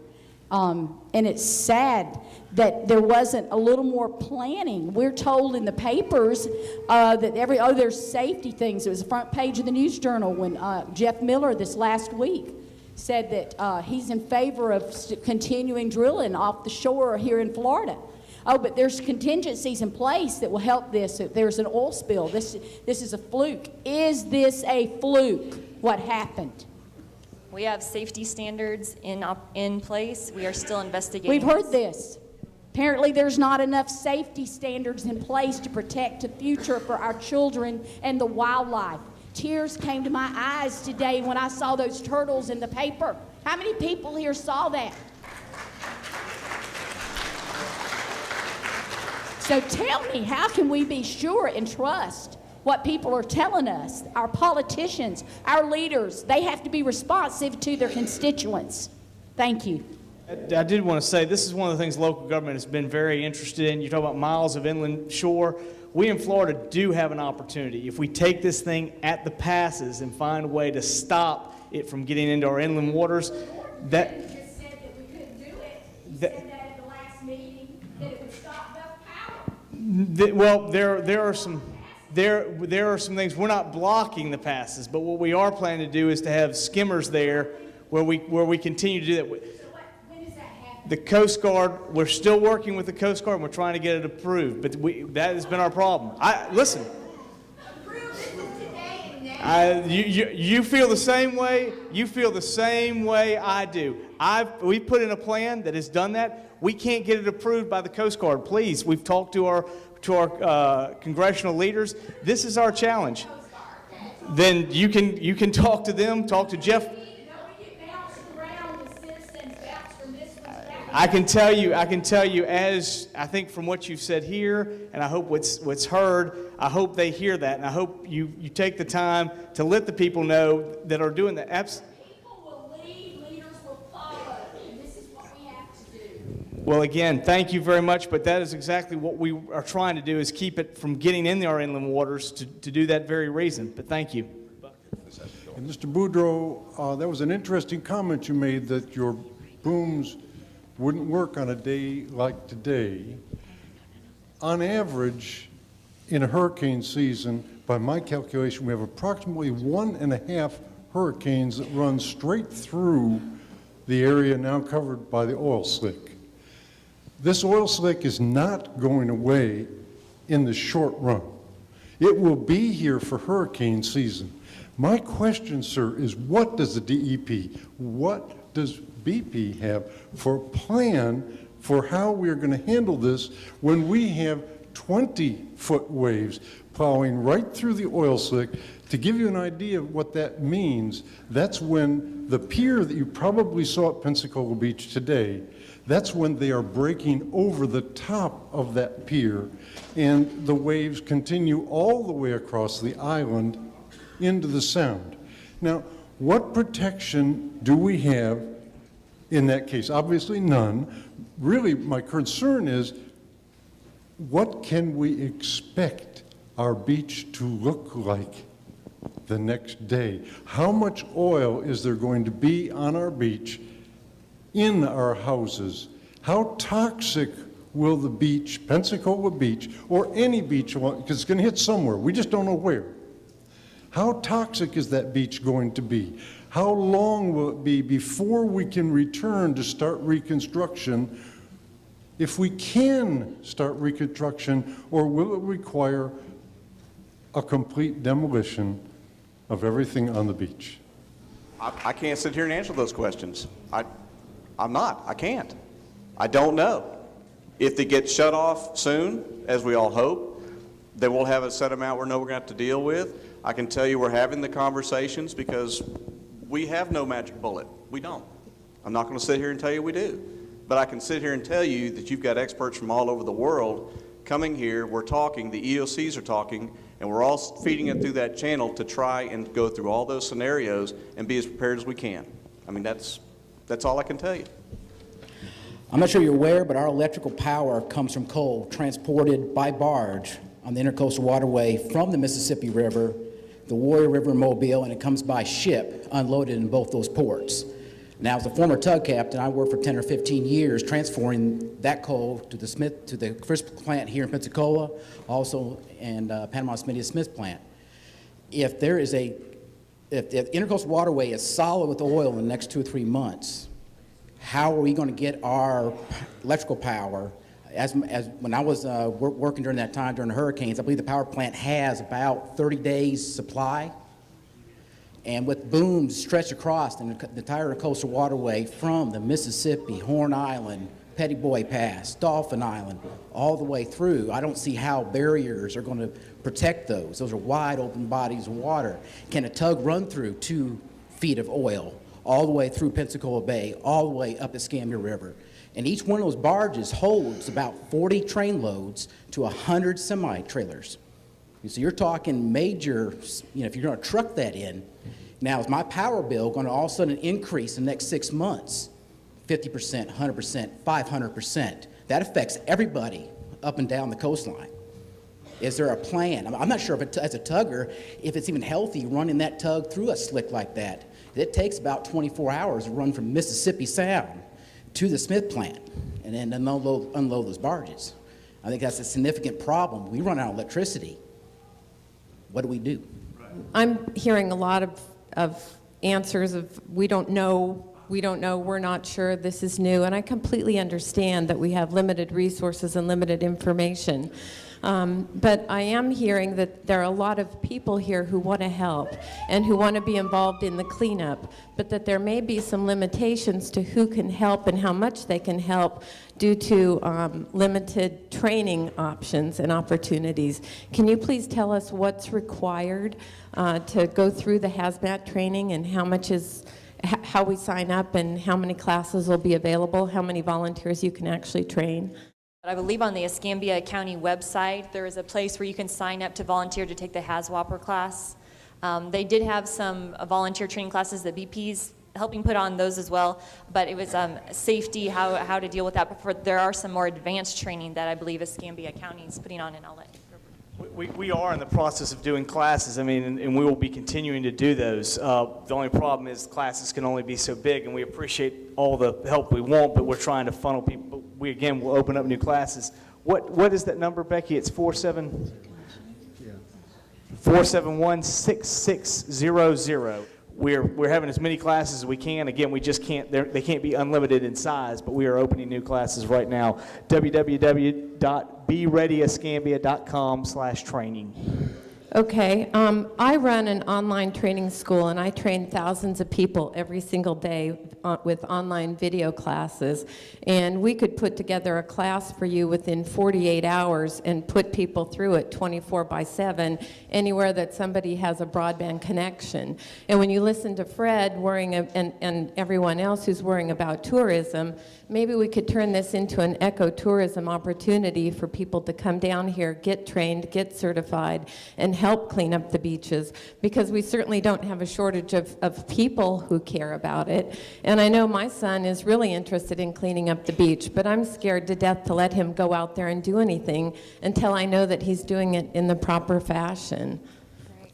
And it's sad that there wasn't a little more planning. We're told in the papers that there's safety things. It was the front page of the News Journal when Jeff Miller this last week said that he's in favor of continuing drilling off the shore here in Florida. Oh, but there's contingencies in place that will help this. If there's an oil spill, this is a fluke. Is this a fluke, what happened? We have safety standards in place. We are still investigating. We've heard this. Apparently there's not enough safety standards in place to protect the future for our children and the wildlife. Tears came to my eyes today when I saw those turtles in the paper. How many people here saw that? So tell me, how can we be sure and trust what people are telling us? Our politicians, our leaders, they have to be responsive to their constituents. Thank you. I did want to say, this is one of the things local government has been very interested in. You talk about miles of inland shore. We in Florida do have an opportunity. If we take this thing at the passes and find a way to stop it from getting into our inland waters, that... You just said that we couldn't do it. You said that at the last meeting, that it would stop the power. Well, there are some things. We're not blocking the passes, but what we are planning to do is to have skimmers there where we continue to do that. When does that happen? The Coast Guard, we're still working with the Coast Guard, and we're trying to get it approved, but that has been our problem. Listen. You feel the same way. You feel the same way I do. We put in a plan that has done that. We can't get it approved by the Coast Guard. Please, we've talked to our congressional leaders. This is our challenge. Then you can talk to them. Talk to Jeff. We get bounced around the I can tell you, as I think from what you've said here, and I hope what's heard, I hope they hear that, and I hope you take the time to let the people know that are doing that. People will lead, leaders will follow, and this is what we have to do. Well, again, thank you very much, but that is exactly what we are trying to do, is keep it from getting in our inland waters to do that very reason. But thank you. And Mr. Boudreau, that was an interesting comment you made that your booms wouldn't work on a day like today. On average, in a hurricane season, by my calculation, we have approximately 1.5 hurricanes that run straight through the area now covered by the oil slick. This oil slick is not going away in the short run. It will be here for hurricane season. My question, sir, is what does the DEP, what does BP have for a plan for how we're going to handle this when we have 20-foot waves plowing right through the oil slick? To give you an idea of what that means, that's when the pier that you probably saw at Pensacola Beach today, that's when they are breaking over the top of that pier, and the waves continue all the way across the island into the Sound. Now, what protection do we have in that case? Obviously none. Really, my concern is, what can we expect our beach to look like the next day? How much oil is there going to be on our beach, in our houses? How toxic will the beach, Pensacola Beach, or any beach, because it's going to hit somewhere, we just don't know where. How toxic is that beach going to be? How long will it be before we can return to start reconstruction, if we can start reconstruction, or will it require a complete demolition of everything on the beach? I can't sit here and answer those questions. I can't. I don't know. If they get shut off soon, as we all hope, then we'll have a set amount we're going to have to deal with. I can tell you we're having the conversations because we have no magic bullet. We don't. I'm not going to sit here and tell you we do. But I can sit here and tell you that you've got experts from all over the world coming here. We're talking, the EOCs are talking, and we're all feeding it through that channel to try and go through all those scenarios and be as prepared as we can. I mean, that's all I can tell you. I'm not sure you're aware, but our electrical power comes from coal transported by barge on the Intercoastal Waterway from the Mississippi River, the Warrior River, Mobile, and it comes by ship unloaded in both those ports. Now, as a former tug captain, I worked for 10 or 15 years transferring that coal to the Crisp plant here in Pensacola, also in Panama City Smith plant. If the Intercoastal Waterway is solid with oil in the next 2 or 3 months, how are we going to get our electrical power? As when I was working during that time, during the hurricanes, I believe the power plant has about 30 days supply. And with booms stretched across the entire coastal waterway from the Mississippi, Horn Island, Petty Boy Pass, Dolphin Island, all the way through, I don't see how barriers are going to protect those. Those are wide open bodies of water. Can a tug run through 2 feet of oil all the way through Pensacola Bay, all the way up the Escambia River? And each one of those barges holds about 40 train loads to 100 semi-trailers. So you're talking major, if you're going to truck that in. Now, is my power bill going to all of a sudden increase in the next 6 months? 50%, 100%, 500%. That affects everybody up and down the coastline. Is there a plan? I'm not sure if as a tugger, if it's even healthy running that tug through a slick like that. It takes about 24 hours to run from Mississippi Sound to the Smith plant and then unload those barges. I think that's a significant problem. We run out of electricity. What do we do? I'm hearing a lot of answers of we don't know, we're not sure, this is new, and I completely understand that we have limited resources and limited information. But I am hearing that there are a lot of people here who want to help and who want to be involved in the cleanup, but that there may be some limitations to who can help and how much they can help due to limited training options and opportunities. Can you please tell us what's required to go through the hazmat training and how much is how we sign up and how many classes will be available, how many volunteers you can actually train. I believe on the Escambia County website, there is a place where you can sign up to volunteer to take the HAZWOPER class. They did have some volunteer training classes that BP's helping put on those as well, but it was safety, how to deal with that. But there are some more advanced training that I believe Escambia County is putting on, and I'll let We are in the process of doing classes, I mean, and we will be continuing to do those. The only problem is classes can only be so big, and we appreciate all the help we want, but we're trying to funnel people. But we, again, will open up new classes. What is that number, Becky? It's 471-6600. We're having as many classes as we can. Again, we just can't, they can't be unlimited in size, but we are opening new classes right now. www.bereadyescambia.com/training. Okay, I run an online training school, and I train thousands of people every single day with online video classes, and we could put together a class for you within 48 hours and put people through it 24/7 anywhere that somebody has a broadband connection. And when you listen to Fred worrying and everyone else who's worrying about tourism, maybe we could turn this into an ecotourism opportunity for people to come down here, get trained, get certified, and help clean up the beaches, because we certainly don't have a shortage of people who care about it. And I know my son is really interested in cleaning up the beach, but I'm scared to death to let him go out there and do anything until I know that he's doing it in the proper fashion.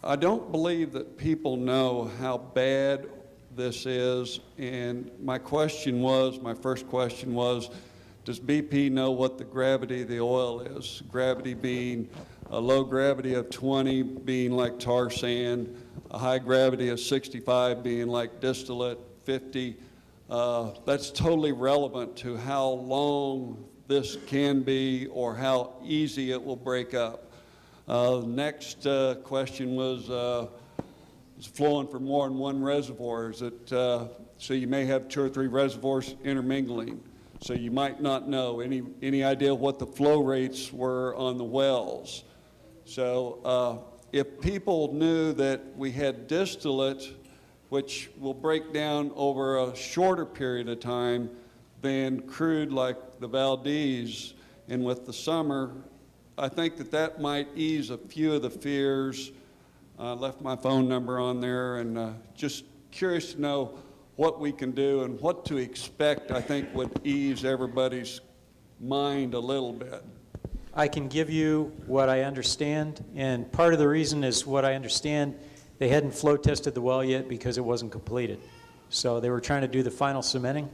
I don't believe that people know how bad this is, and my first question was, does BP know what the gravity of the oil is? Gravity being a low gravity of 20 being like tar sand, a high gravity of 65 being like distillate, 50. That's totally relevant to how long this can be or how easy it will break up. Next question was flowing from more than one reservoir. Is it, so you may have 2 or 3 reservoirs intermingling. So you might not know any idea what the flow rates were on the wells. So if people knew that we had distillate, which will break down over a shorter period of time than crude like the Valdez, and with the summer, I think that might ease a few of the fears. I left my phone number on there, and just curious to know what we can do and what to expect, I think would ease everybody's mind a little bit. I can give you what I understand, and part of the reason is what I understand, they hadn't flow tested the well yet because it wasn't completed. So they were trying to do the final cementing.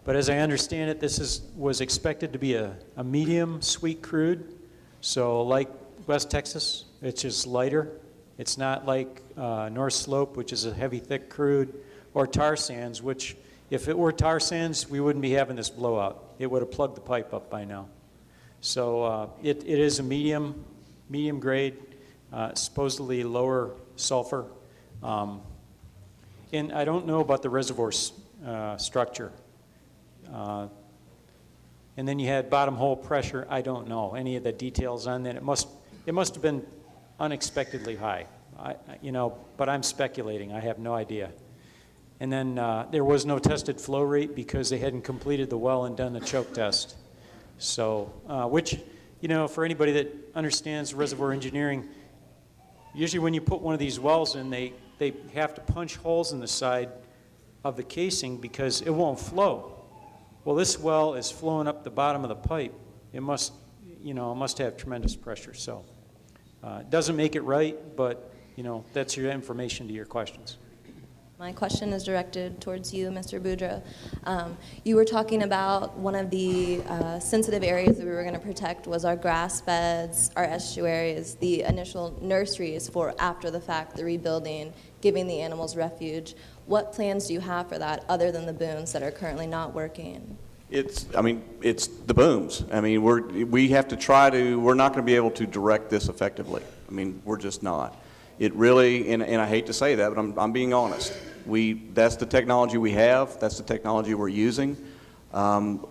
But as I understand it, this was expected to be a medium sweet crude. So like West Texas, it's just lighter. It's not like North Slope, which is a heavy, thick crude, or tar sands, which if it were tar sands, we wouldn't be having this blowout. It would have plugged the pipe up by now. So it is a medium grade, supposedly lower sulfur. And I don't know about the reservoir structure. And then you had bottom hole pressure. I don't know any of the details on that. It must have been unexpectedly high. But I'm speculating. I have no idea. And then there was no tested flow rate because they hadn't completed the well and done the choke test. So, which, for anybody that understands reservoir engineering, usually when you put one of these wells in, they have to punch holes in the side of the casing because it won't flow. Well, this well is flowing up the bottom of the pipe. It must have tremendous pressure. So, it doesn't make it right, but, that's your information to your questions. My question is directed towards you, Mr. Boudreau. You were talking about one of the sensitive areas that we were going to protect was our grass beds, our estuaries, the initial nurseries for after the fact, the rebuilding, giving the animals refuge. What plans do you have for that other than the booms that are currently not working? It's the booms. We have to we're not going to be able to direct this effectively. We're just not. It really, and I hate to say that, but I'm being honest. That's the technology we have. That's the technology we're using.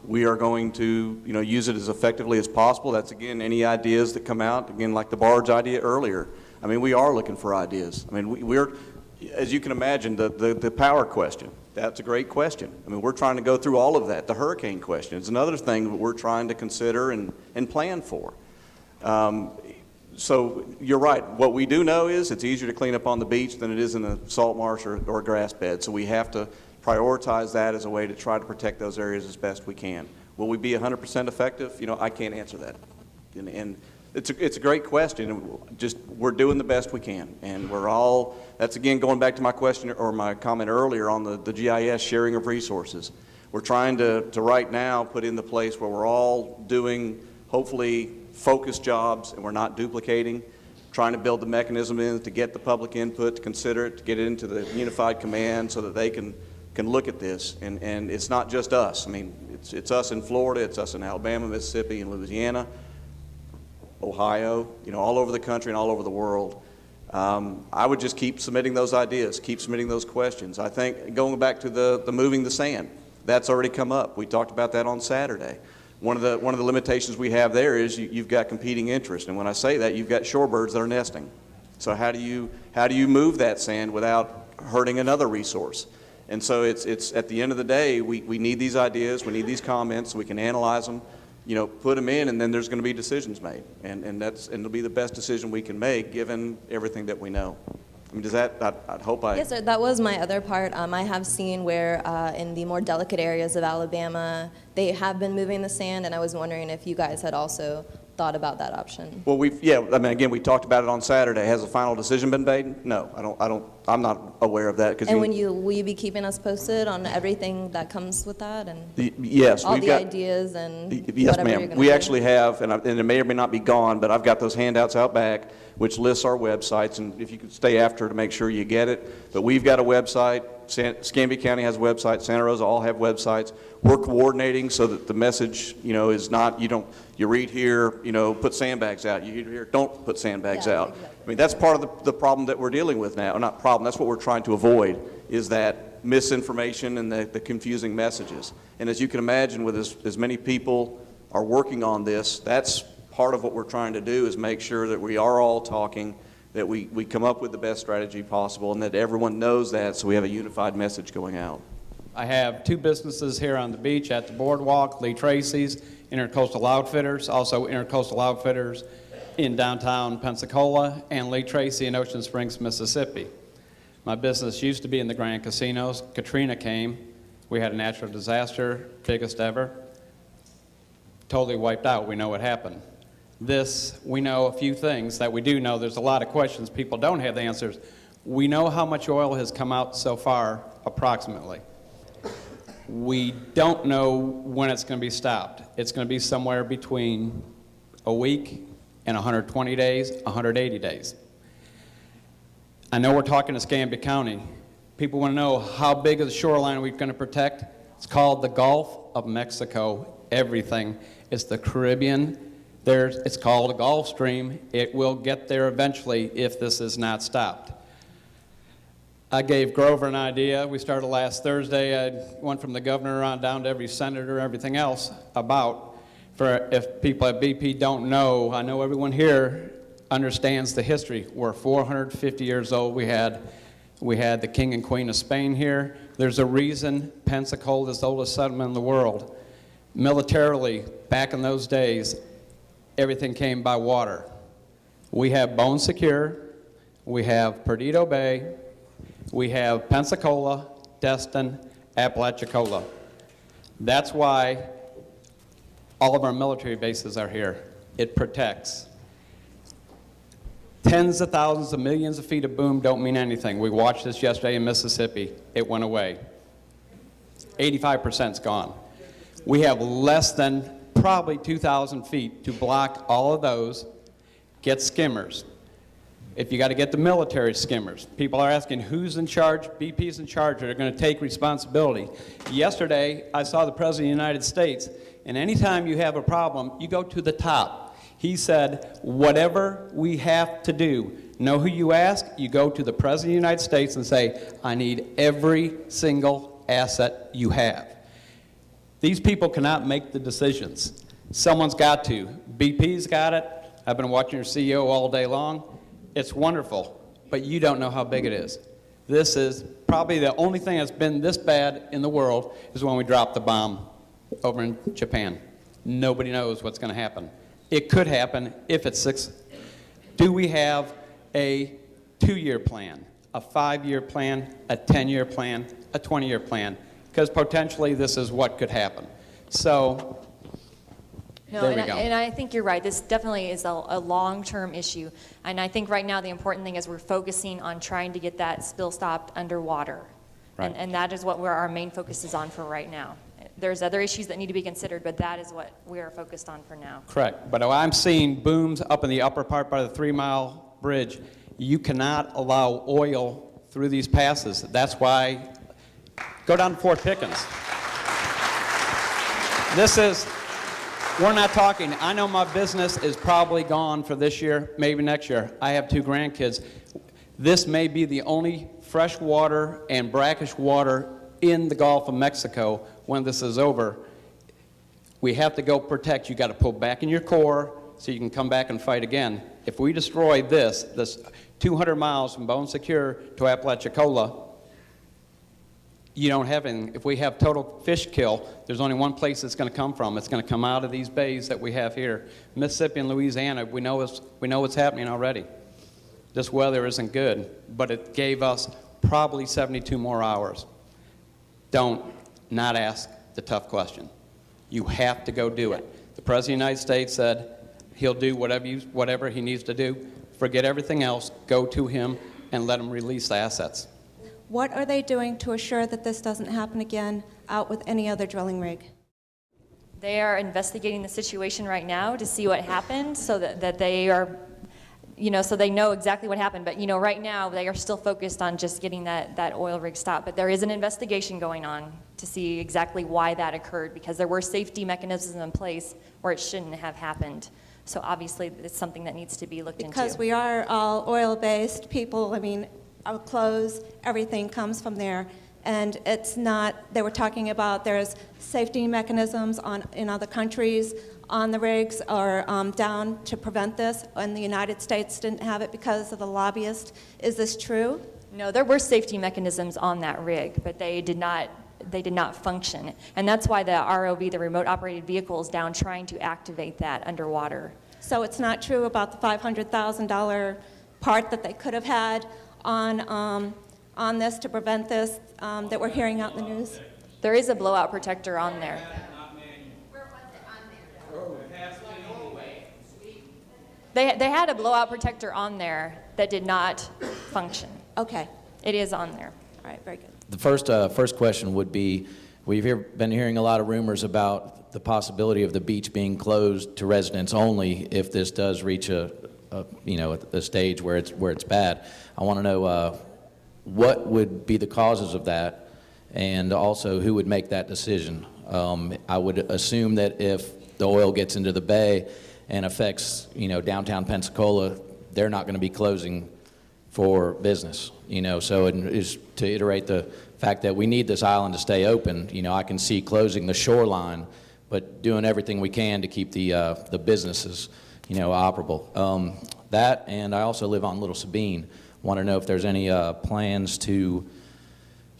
We are going to, use it as effectively as possible. That's, again, any ideas that come out, again, like the barge idea earlier. We are looking for ideas. As you can imagine, the power question, that's a great question. I mean, we're trying to go through all of that. The hurricane question is another thing that we're trying to consider and plan for. So you're right. What we do know is it's easier to clean up on the beach than it is in a salt marsh or a grass bed. So we have to prioritize that as a way to try to protect those areas as best we can. Will we be 100% effective? You know, I can't answer that. And it's a great question. Just we're doing the best we can, and we're all. That's again going back to my question or my comment earlier on the GIS sharing of resources. We're trying to right now put in the place where we're all doing hopefully focused jobs and we're not duplicating. Trying to build the mechanism in to get the public input, to consider it, to get it into the unified command so that they can look at this. And it's not just us. I mean, it's us in Florida, it's us in Alabama, Mississippi, and Louisiana. Ohio, you know, all over the country and all over the world. I would just keep submitting those ideas, keep submitting those questions. I think going back to the moving the sand, that's already come up. We talked about that on Saturday. One of the limitations we have there is you've got competing interests, and when I say that, you've got shorebirds that are nesting. So how do you move that sand without hurting another resource? And so it's at the end of the day, we need these ideas, we need these comments, so we can analyze them. You know, put them in, and then there's going to be decisions made, and it'll be the best decision we can make given everything that we know. I mean, does that? I'd hope I. Yes, sir. That was my other part. I have seen where in the more delicate areas of Alabama, they have been moving the sand, and I was wondering if you guys had also thought about that option. Well, I mean, again, we talked about it on Saturday. Has a final decision been made? No, I'm not aware of that. And will you be keeping us posted on everything that comes with that, and yes, all we've the got ideas and yes, whatever you're ma'am. going to We do? actually have, and it may or may not be gone, but I've got those handouts out back, which lists our websites, and if you could stay after to make sure you get it. But we've got a website. Escambia County has a website. Santa Rosa all have websites. We're coordinating so that the message, you know, is not you read here, you know, put sandbags out. You read here, don't put sandbags out. Exactly. I mean, that's part of the problem that we're dealing with now. Not problem. That's what we're trying to avoid is that misinformation and the confusing messages. And as you can imagine, with as many people are working on this, that's part of what we're trying to do is make sure that we are all talking, that we come up with the best strategy possible, and that everyone knows that so we have a unified message going out. I have two businesses here on the beach at the boardwalk, Lee Tracy's, Intercoastal Outfitters, also Intercoastal Outfitters in downtown Pensacola, and Lee Tracy in Ocean Springs, Mississippi. My business used to be in the Grand Casinos. Katrina came. We had a natural disaster, biggest ever. Totally wiped out. We know what happened. This, we know a few things that we do know. There's a lot of questions. People don't have the answers. We know how much oil has come out so far, approximately. We don't know when it's going to be stopped. It's going to be somewhere between a week and 120 days, 180 days. I know we're talking to Escambia County. People want to know how big of the shoreline are we going to protect. It's called the Gulf of Mexico, everything. It's the Caribbean. It's called a Gulf Stream. It will get there eventually if this is not stopped. I gave Grover an idea. We started last Thursday. I went from the governor on down to every senator, everything else about, for if people at BP don't know, I know everyone here understands the history. We're 450 years old. We had the King and Queen of Spain here. There's a reason Pensacola is the oldest settlement in the world. Militarily, back in those days, everything came by water. We have Bone Secure, we have Perdido Bay, we have Pensacola, Destin, Apalachicola. That's why all of our military bases are here. It protects. Tens of thousands of millions of feet of boom don't mean anything. We watched this yesterday in Mississippi. It went away. 85%'s gone. We have less than probably 2,000 feet to block all of those. Get skimmers. If you got to get the military skimmers. People are asking who's in charge. BP's in charge. They're going to take responsibility. Yesterday, I saw the President of the United States, and anytime you have a problem, you go to the top. He said, whatever we have to do, know who you ask, you go to the President of the United States and say, I need every single asset you have. These people cannot make the decisions. Someone's got to. BP's got it. I've been watching your CEO all day long. It's wonderful, but you don't know how big it is. This is probably the only thing that's been this bad in the world is when we dropped the bomb over in Japan. Nobody knows what's going to happen. It could happen if it's 6. Do we have a 2-year plan, a 5-year plan, a 10-year plan, a 20-year plan? Because potentially this is what could happen. So No, there we go. and I think you're right. This definitely is a long-term issue. And I think right now the important thing is we're focusing on trying to get that spill stopped underwater. Right. And that is what our main focus is on for right now. There's other issues that need to be considered, but that is what we are focused on for now. Correct. But I'm seeing booms up in the upper part by the 3 Mile Bridge. You cannot allow oil through these passes. That's why, go down to Fort Pickens. We're not talking, I know my business is probably gone for this year, maybe next year. I have 2 grandkids. This may be the only fresh water and brackish water in the Gulf of Mexico when this is over. We have to go protect. You got to pull back in your core so you can come back and fight again. If we destroy this 200 miles from Bone Secure to Apalachicola, you don't have anything. If we have total fish kill, there's only one place it's going to come from. It's going to come out of these bays that we have here. Mississippi and Louisiana, we know what's happening already. This weather isn't good, but it gave us probably 72 more hours. Don't not ask the tough question. You have to go do it. The President of the United States said he'll do whatever he needs to do. Forget everything else. Go to him and let him release the assets. What are they doing to assure that this doesn't happen again out with any other drilling rig? They are investigating the situation right now to see what happened so that they are, so they know exactly what happened. But, right now they are still focused on just getting that oil rig stopped. But there is an investigation going on to see exactly why that occurred, because there were safety mechanisms in place where it shouldn't have happened. So obviously it's something that needs to be looked into. Because we are all oil-based people, our clothes, everything comes from there. And it's not, they were talking about there's safety mechanisms in other countries on the rigs or down to prevent this, and the United States didn't have it because of the lobbyists. Is this true? No, there were safety mechanisms on that rig, but they did not function. And that's why the ROV, the remote operated vehicle, is down trying to activate that underwater. So it's not true about the $500,000 part that they could have had on this to prevent this that we're hearing out in the news? There is a blowout protector on there. They had a blowout protector on there that did not function. Okay. It is on there. All right, very good. The first question would be, we've been hearing a lot of rumors about the possibility of the beach being closed to residents only if this does reach a stage where it's bad. I want to know what would be the causes of that, and also who would make that decision. I would assume that if the oil gets into the bay and affects downtown Pensacola, they're not going to be closing for business. So it is to iterate the fact that we need this island to stay open. I can see closing the shoreline, but doing everything we can to keep the businesses operable. That, and I also live on Little Sabine. Want to know if there's any plans to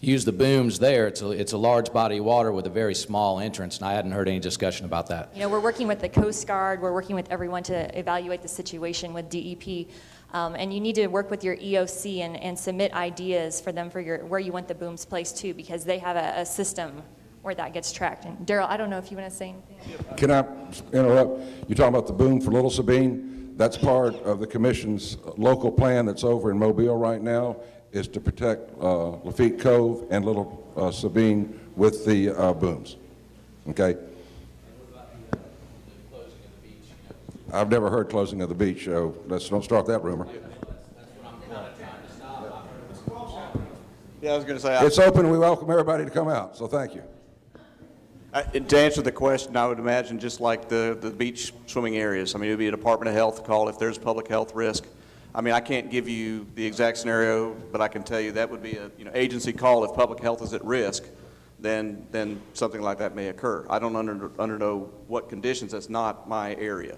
use the booms there. It's a large body of water with a very small entrance, and I hadn't heard any discussion about that. We're working with the Coast Guard. We're working with everyone to evaluate the situation with DEP. And you need to work with your EOC and submit ideas for them for where you want the booms placed too, because they have a system where that gets tracked. And Daryl, I don't know if you want to say anything. Can I interrupt? You're talking about the boom for Little Sabine. That's part of the commission's local plan that's over in Mobile right now, is to protect Lafitte Cove and Little Sabine with the booms. Okay? I've never heard closing of the beach, so don't start that rumor. Yeah, I was going to say. It's open. We welcome everybody to come out, so thank you. To answer the question, I would imagine just like the beach swimming areas. It would be a Department of Health call if there's public health risk. I can't give you the exact scenario, but I can tell you that would be an agency call if public health is at risk. Then something like that may occur. I don't know what conditions. That's not my area.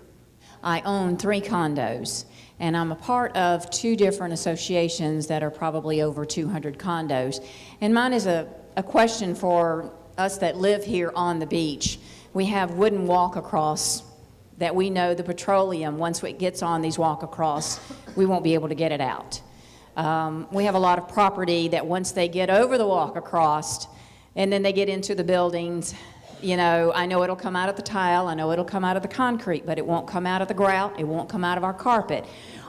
I own 3 condos, and I'm a part of 2 different associations that are probably over 200 condos. And mine is a question for us that live here on the beach. We have wooden walk-across that we know the petroleum, once it gets on these walk-across, we won't be able to get it out. We have a lot of property that once they get over the walk-across, and then they get into the buildings, you know, I know it'll come out of the tile, I know it'll come out of the concrete, but it won't come out of the grout, it won't come out of our carpet.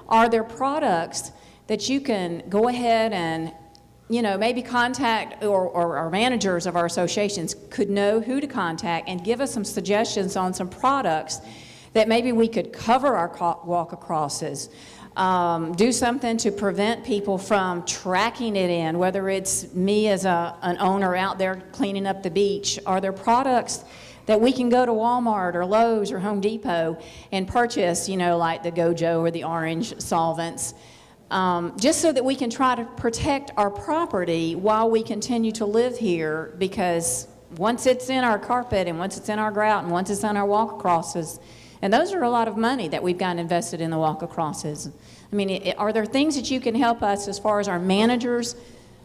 Are there products that you can go ahead and, you know, maybe contact, or our managers of our associations could know who to contact and give us some suggestions on some products that maybe we could cover our walk-acrosses, do something to prevent people from tracking it in, whether it's me as an owner out there cleaning up the beach. Are there products that we can go to Walmart or Lowe's or Home Depot and purchase, you know, like the Gojo or the orange solvents, just so that we can try to protect our property while we continue to live here? Because once it's in our carpet and once it's in our grout and once it's on our walk-acrosses, and those are a lot of money that we've got invested in the walk-acrosses. I mean, are there things that you can help us as far as our managers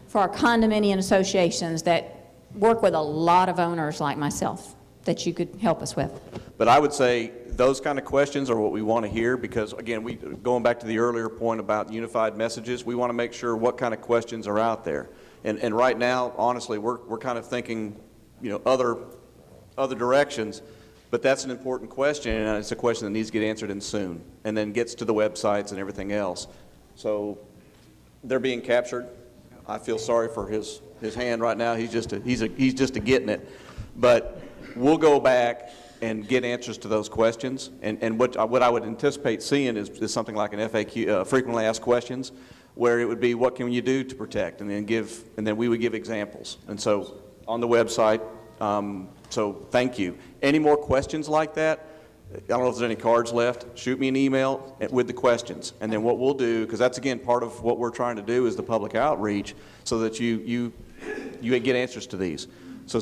for our condominium associations that work with a lot of owners like myself that you could help us with? But I would say those kind of questions are what we want to hear, because again, going back to the earlier point about unified messages, we want to make sure what kind of questions are out there. And right now, honestly, we're kind of thinking, you know, other directions. But that's an important question, and it's a question that needs to get answered in soon, and then gets to the websites and everything else. So they're being captured. I feel sorry for his hand right now. He's just a getting it. But we'll go back and get answers to those questions. And what I would anticipate seeing is something like an FAQ, frequently asked questions, where it would be, what can you do to protect, and then we would give examples. And so on the website. So thank you. Any more questions like that? I don't know if there's any cards left. Shoot me an email with the questions. And then what we'll do, because that's, again, part of what we're trying to do is the public outreach, so that you get answers to these. So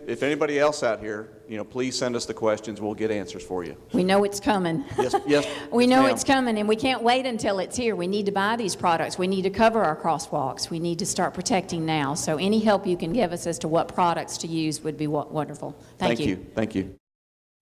if anybody else out here, you know, please send us the questions. We'll get answers for you. We know it's coming. Yes. We know it's coming, and we can't wait until it's here. We need to buy these products. We need to cover our crosswalks. We need to start protecting now. So any help you can give us as to what products to use would be wonderful. Thank you. Thank you.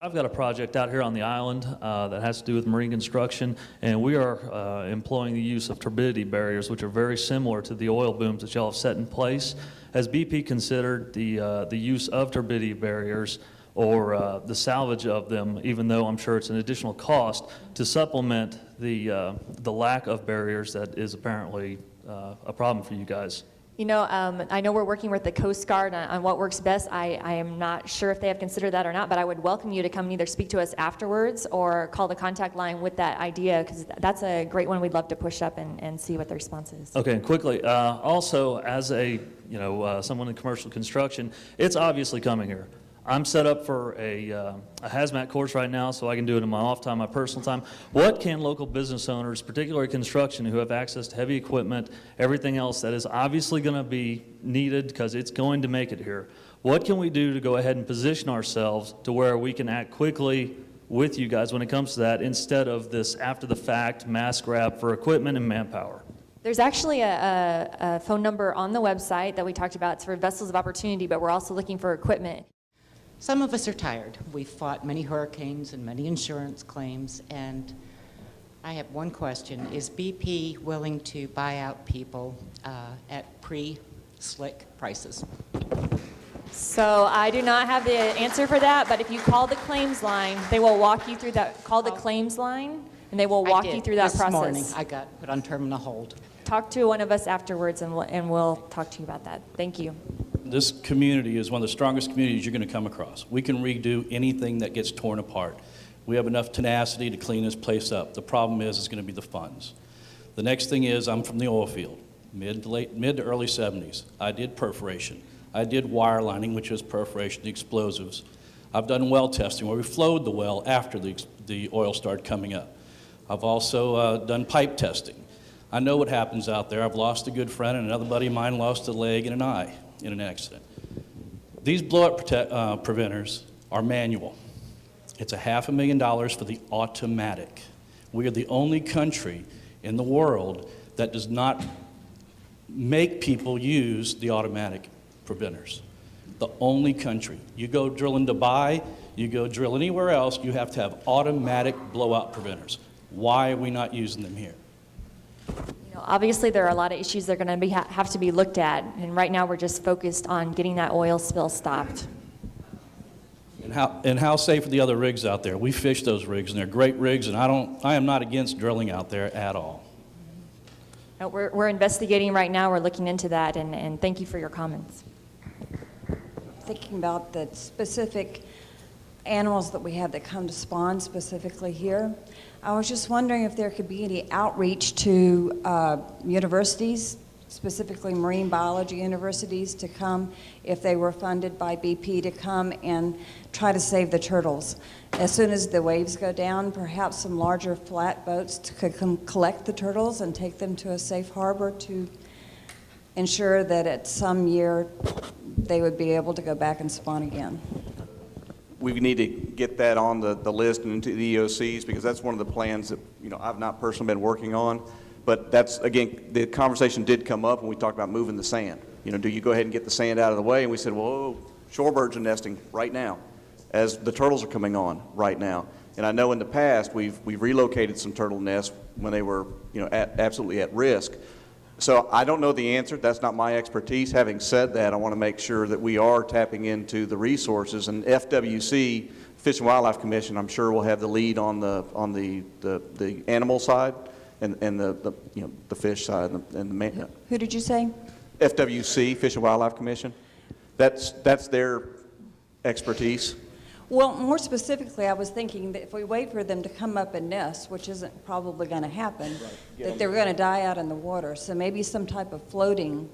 I've got a project out here on the island that has to do with marine construction, and we are employing the use of turbidity barriers, which are very similar to the oil booms that y'all have set in place. Has BP considered the use of turbidity barriers or the salvage of them, even though I'm sure it's an additional cost, to supplement the lack of barriers that is apparently a problem for you guys? You know, I know we're working with the Coast Guard on what works best. I am not sure if they have considered that or not, but I would welcome you to come and either speak to us afterwards or call the contact line with that idea, because that's a great one we'd love to push up and see what the response is. Okay, and quickly, also as someone in commercial construction, it's obviously coming here. I'm set up for a hazmat course right now, so I can do it in my off time, my personal time. What can local business owners, particularly construction, who have access to heavy equipment, everything else that is obviously going to be needed because it's going to make it here, what can we do to go ahead and position ourselves to where we can act quickly with you guys when it comes to that, instead of this after-the-fact mass grab for equipment and manpower? There's actually a phone number on the website that we talked about. It's for Vessels of Opportunity, but we're also looking for equipment. Some of us are tired. We've fought many hurricanes and many insurance claims, and I have one question. Is BP willing to buy out people at pre-slick prices? So I do not have the answer for that, but if you call the claims line, they will walk you through that. Call the claims line, and they will walk you through that process. This morning, I got put on terminal hold. Talk to one of us afterwards, and we'll talk to you about that. Thank you. This community is one of the strongest communities you're going to come across. We can redo anything that gets torn apart. We have enough tenacity to clean this place up. The problem is it's going to be the funds. The next thing is, I'm from the oil field, mid to early 70s. I did perforation. I did wire lining, which is perforation, the explosives. I've done well testing where we flowed the well after the oil started coming up. I've also done pipe testing. I know what happens out there. I've lost a good friend, and another buddy of mine lost a leg and an eye in an accident. These blow-up preventers are manual. It's $500,000 for the automatic. We are the only country in the world that does not make people use the automatic preventers. The only country. You go drill in Dubai, you go drill anywhere else, you have to have automatic blowout preventers. Why are we not using them here? You know, obviously, there are a lot of issues that are going to have to be looked at, and right now we're just focused on getting that oil spill stopped. And how safe are the other rigs out there? We fish those rigs, and they're great rigs, and I am not against drilling out there at all. No, we're investigating right now. We're looking into that, and thank you for your comments. Thinking about the specific animals that we have that come to spawn specifically here, I was just wondering if there could be any outreach to universities, specifically marine biology universities, to come, if they were funded by BP, to come and try to save the turtles. As soon as the waves go down, perhaps some larger flat boats could come collect the turtles and take them to a safe harbor to ensure that at some year they would be able to go back and spawn again. We need to get that on the list and into the EOCs, because that's one of the plans that, you know, I've not personally been working on. But that's, again, the conversation did come up when we talked about moving the sand. You know, do you go ahead and get the sand out of the way? And we said, well, shorebirds are nesting right now as the turtles are coming on right now. And I know in the past we've relocated some turtle nests when they were, you know, absolutely at risk. So I don't know the answer. That's not my expertise. Having said that, I want to make sure that we are tapping into the resources. And FWC, Fish and Wildlife Commission, I'm sure will have the lead on the animal side and the you know, the fish side and the Who did you say? FWC, Fish and Wildlife Commission. That's their expertise. Well, more specifically, I was thinking that if we wait for them to come up and nest, which isn't probably going to happen, that they're going to die out in the water. So maybe some type of floating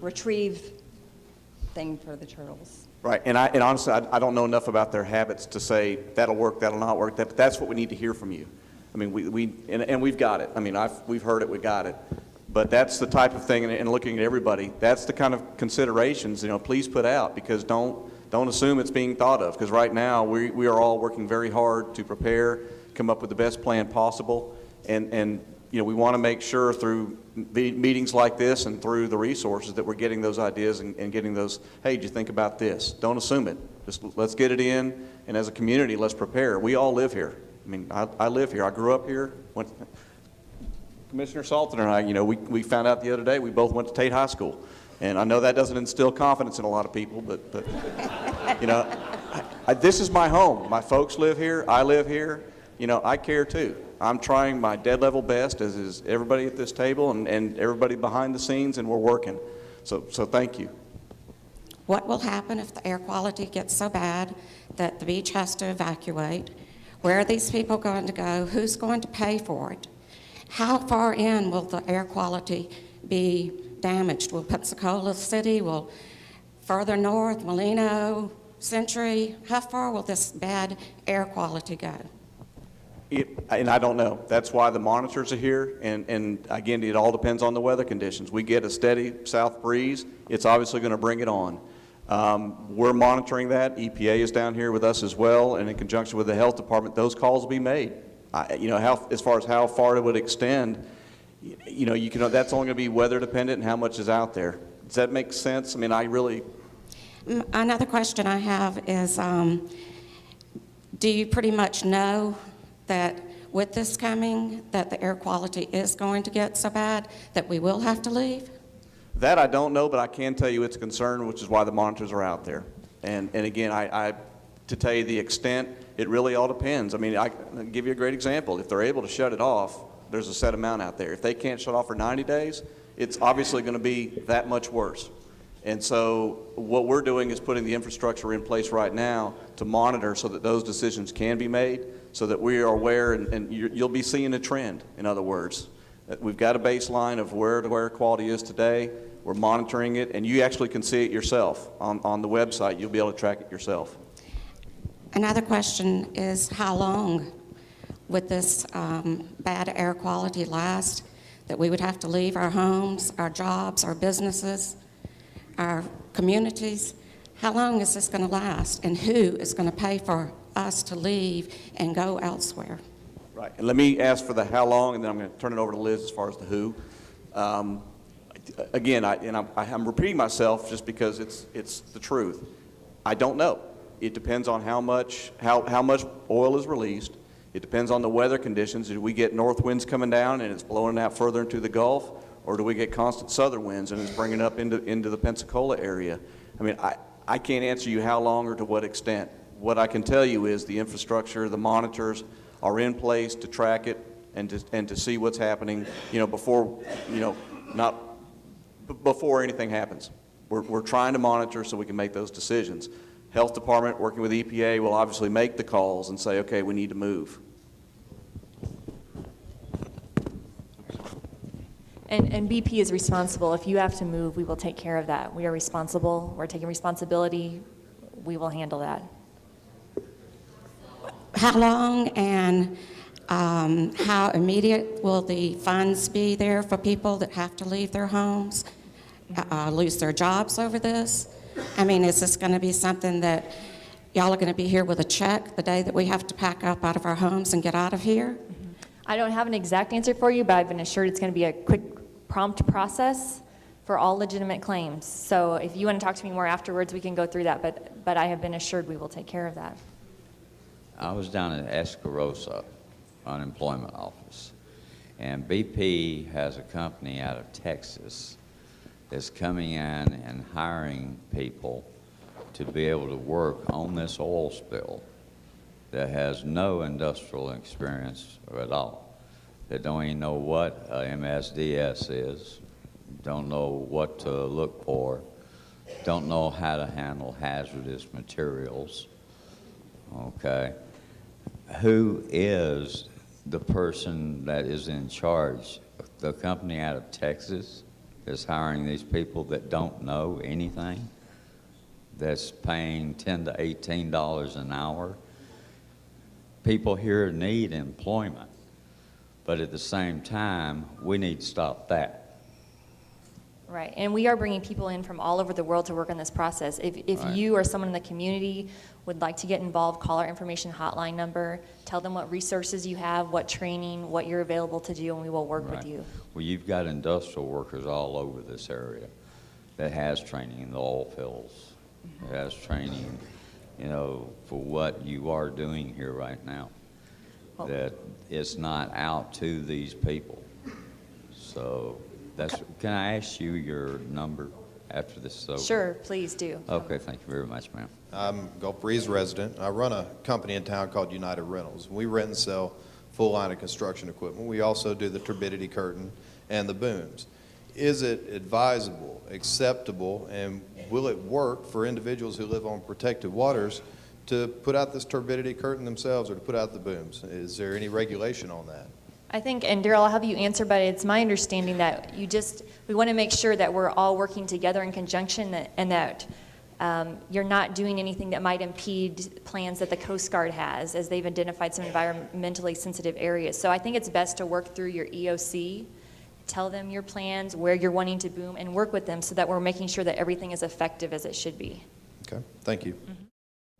retrieve thing for the turtles. Right, and honestly, I don't know enough about their habits to say that'll work, that'll not work. That's what we need to hear from you. I mean, we've got it. I mean, we've heard it, we got it. But that's the type of thing, and looking at everybody, that's the kind of considerations, you know, please put out, because don't assume it's being thought of, because right now we are all working very hard to prepare, come up with the best plan possible, and you know, we want to make sure through meetings like this and through the resources that we're getting those ideas and getting those, hey, did you think about this? Don't assume it. Just let's get it in, and as a community, let's prepare. We all live here. I mean, I live here. I grew up here. Commissioner Salton and I, you know, we found out the other day we both went to Tate High School. And I know that doesn't instill confidence in a lot of people, but you know, this is my home. My folks live here. I live here. You know, I care too. I'm trying my dead level best, as is everybody at this table and everybody behind the scenes, and we're working. So thank you. What will happen if the air quality gets so bad that the beach has to evacuate? Where are these people going to go? Who's going to pay for it? How far in will the air quality be damaged? Will Pensacola City, will further north, Molino, Century, how far will this bad air quality go? And I don't know. That's why the monitors are here, and again, it all depends on the weather conditions. We get a steady south breeze, it's obviously going to bring it on. We're monitoring that. EPA is down here with us as well, and in conjunction with the health department, those calls will be made. You know, as far as how far it would extend, you know, that's only going to be weather dependent and how much is out there. Does that make sense? I mean, Another question I have is, do you pretty much know that with this coming, that the air quality is going to get so bad that we will have to leave? That I don't know, but I can tell you it's a concern, which is why the monitors are out there. And again, to tell you the extent, it really all depends. I mean, I'll give you a great example. If they're able to shut it off, there's a set amount out there. If they can't shut off for 90 days, it's obviously going to be that much worse. And so what we're doing is putting the infrastructure in place right now to monitor so that those decisions can be made, so that we are aware, and you'll be seeing a trend, in other words. We've got a baseline of where the air quality is today. We're monitoring it, and you actually can see it yourself on the website. You'll be able to track it yourself. Another question is, how long would this bad air quality last, that we would have to leave our homes, our jobs, our businesses, our communities? How long is this going to last, and who is going to pay for us to leave and go elsewhere? Right, and let me ask for the how long, and then I'm going to turn it over to Liz as far as the who. Again, I'm repeating myself just because it's the truth. I don't know. It depends on how much oil is released. It depends on the weather conditions. Do we get north winds coming down and it's blowing out further into the Gulf, or do we get constant southern winds and it's bringing up into the Pensacola area? I mean, I can't answer you how long or to what extent. What I can tell you is the infrastructure, the monitors are in place to track it and to see what's happening, before anything happens. We're trying to monitor so we can make those decisions. Health Department, working with EPA, will obviously make the calls and say, okay, we need to move. And BP is responsible. If you have to move, we will take care of that. We are responsible. We're taking responsibility. We will handle that. How long and how immediate will the funds be there for people that have to leave their homes, lose their jobs over this? I mean, is this going to be something that y'all are going to be here with a check the day that we have to pack up out of our homes and get out of here? I don't have an exact answer for you, but I've been assured it's going to be a quick, prompt process for all legitimate claims. So if you want to talk to me more afterwards, we can go through that, but I have been assured we will take care of that. I was down at Escarosa unemployment office, and BP has a company out of Texas that's coming in and hiring people to be able to work on this oil spill that has no industrial experience at all. They don't even know what MSDS is, don't know what to look for, don't know how to handle hazardous materials, okay? Who is the person that is in charge? The company out of Texas is hiring these people that don't know anything, that's paying $10 to $18 an hour. People here need employment, but at the same time, we need to stop that. Right, and we are bringing people in from all over the world to work on this process. If Right. you or someone in the community would like to get involved, call our information hotline number, tell them what resources you have, what training, what you're available to do, and we will work with you. Well, you've got industrial workers all over this area that has training in the oil fields, that has training, for what you are doing here right now, that it's not out to these people. So can I ask you your number after this is over? Sure, please do. Okay, thank you very much, ma'am. I'm Gulf Breeze resident. I run a company in town called United Rentals. We rent and sell full line of construction equipment. We also do the turbidity curtain and the booms. Is it advisable, acceptable, and will it work for individuals who live on protected waters to put out this turbidity curtain themselves or to put out the booms? Is there any regulation on that? I think, and Daryl, I'll have you answer, but it's my understanding that we want to make sure that we're all working together in conjunction and that you're not doing anything that might impede plans that the Coast Guard has, as they've identified some environmentally sensitive areas. So I think it's best to work through your EOC, tell them your plans, where you're wanting to boom, and work with them so that we're making sure that everything is effective as it should be. Okay, thank you.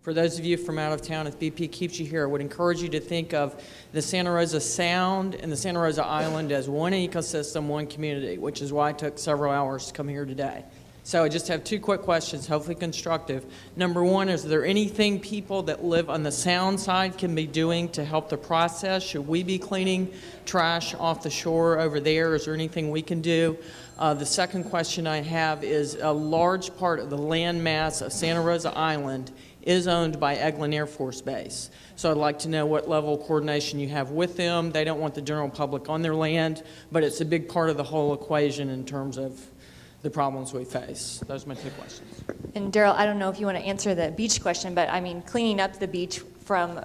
For those of you from out of town, if BP keeps you here, I would encourage you to think of the Santa Rosa Sound and the Santa Rosa Island as one ecosystem, one community, which is why it took several hours to come here today. So I just have two quick questions, hopefully constructive. Number one, is there anything people that live on the Sound side can be doing to help the process? Should we be cleaning trash off the shore over there? Is there anything we can do? The second question I have is a large part of the land mass of Santa Rosa Island is owned by Eglin Air Force Base. So I'd like to know what level of coordination you have with them. They don't want the general public on their land, but it's a big part of the whole equation in terms of the problems we face. Those are my two questions. And Daryl, I don't know if you want to answer the beach question, but I mean, cleaning up the beach from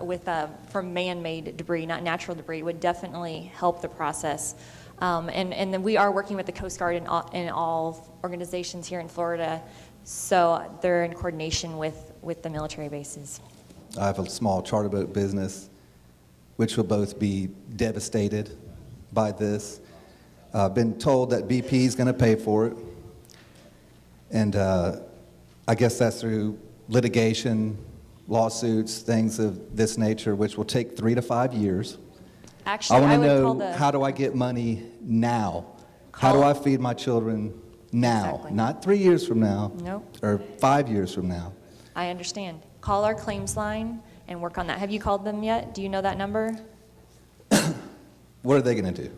man-made debris, not natural debris, would definitely help the process. And then we are working with the Coast Guard and all organizations here in Florida, so they're in coordination with the military bases. I have a small charter boat business, which will both be devastated by this. I've been told that BP is going to pay for it, and I guess that's through litigation, lawsuits, things of this nature, which will take 3 to 5 years. Actually, I want to would call know, the. how do I get money now? How do I feed my children now? Exactly. Not 3 years from now. Nope. Or 5 years from now. I understand. Call our claims line and work on that. Have you called them yet? Do you know that number? What are they going to do?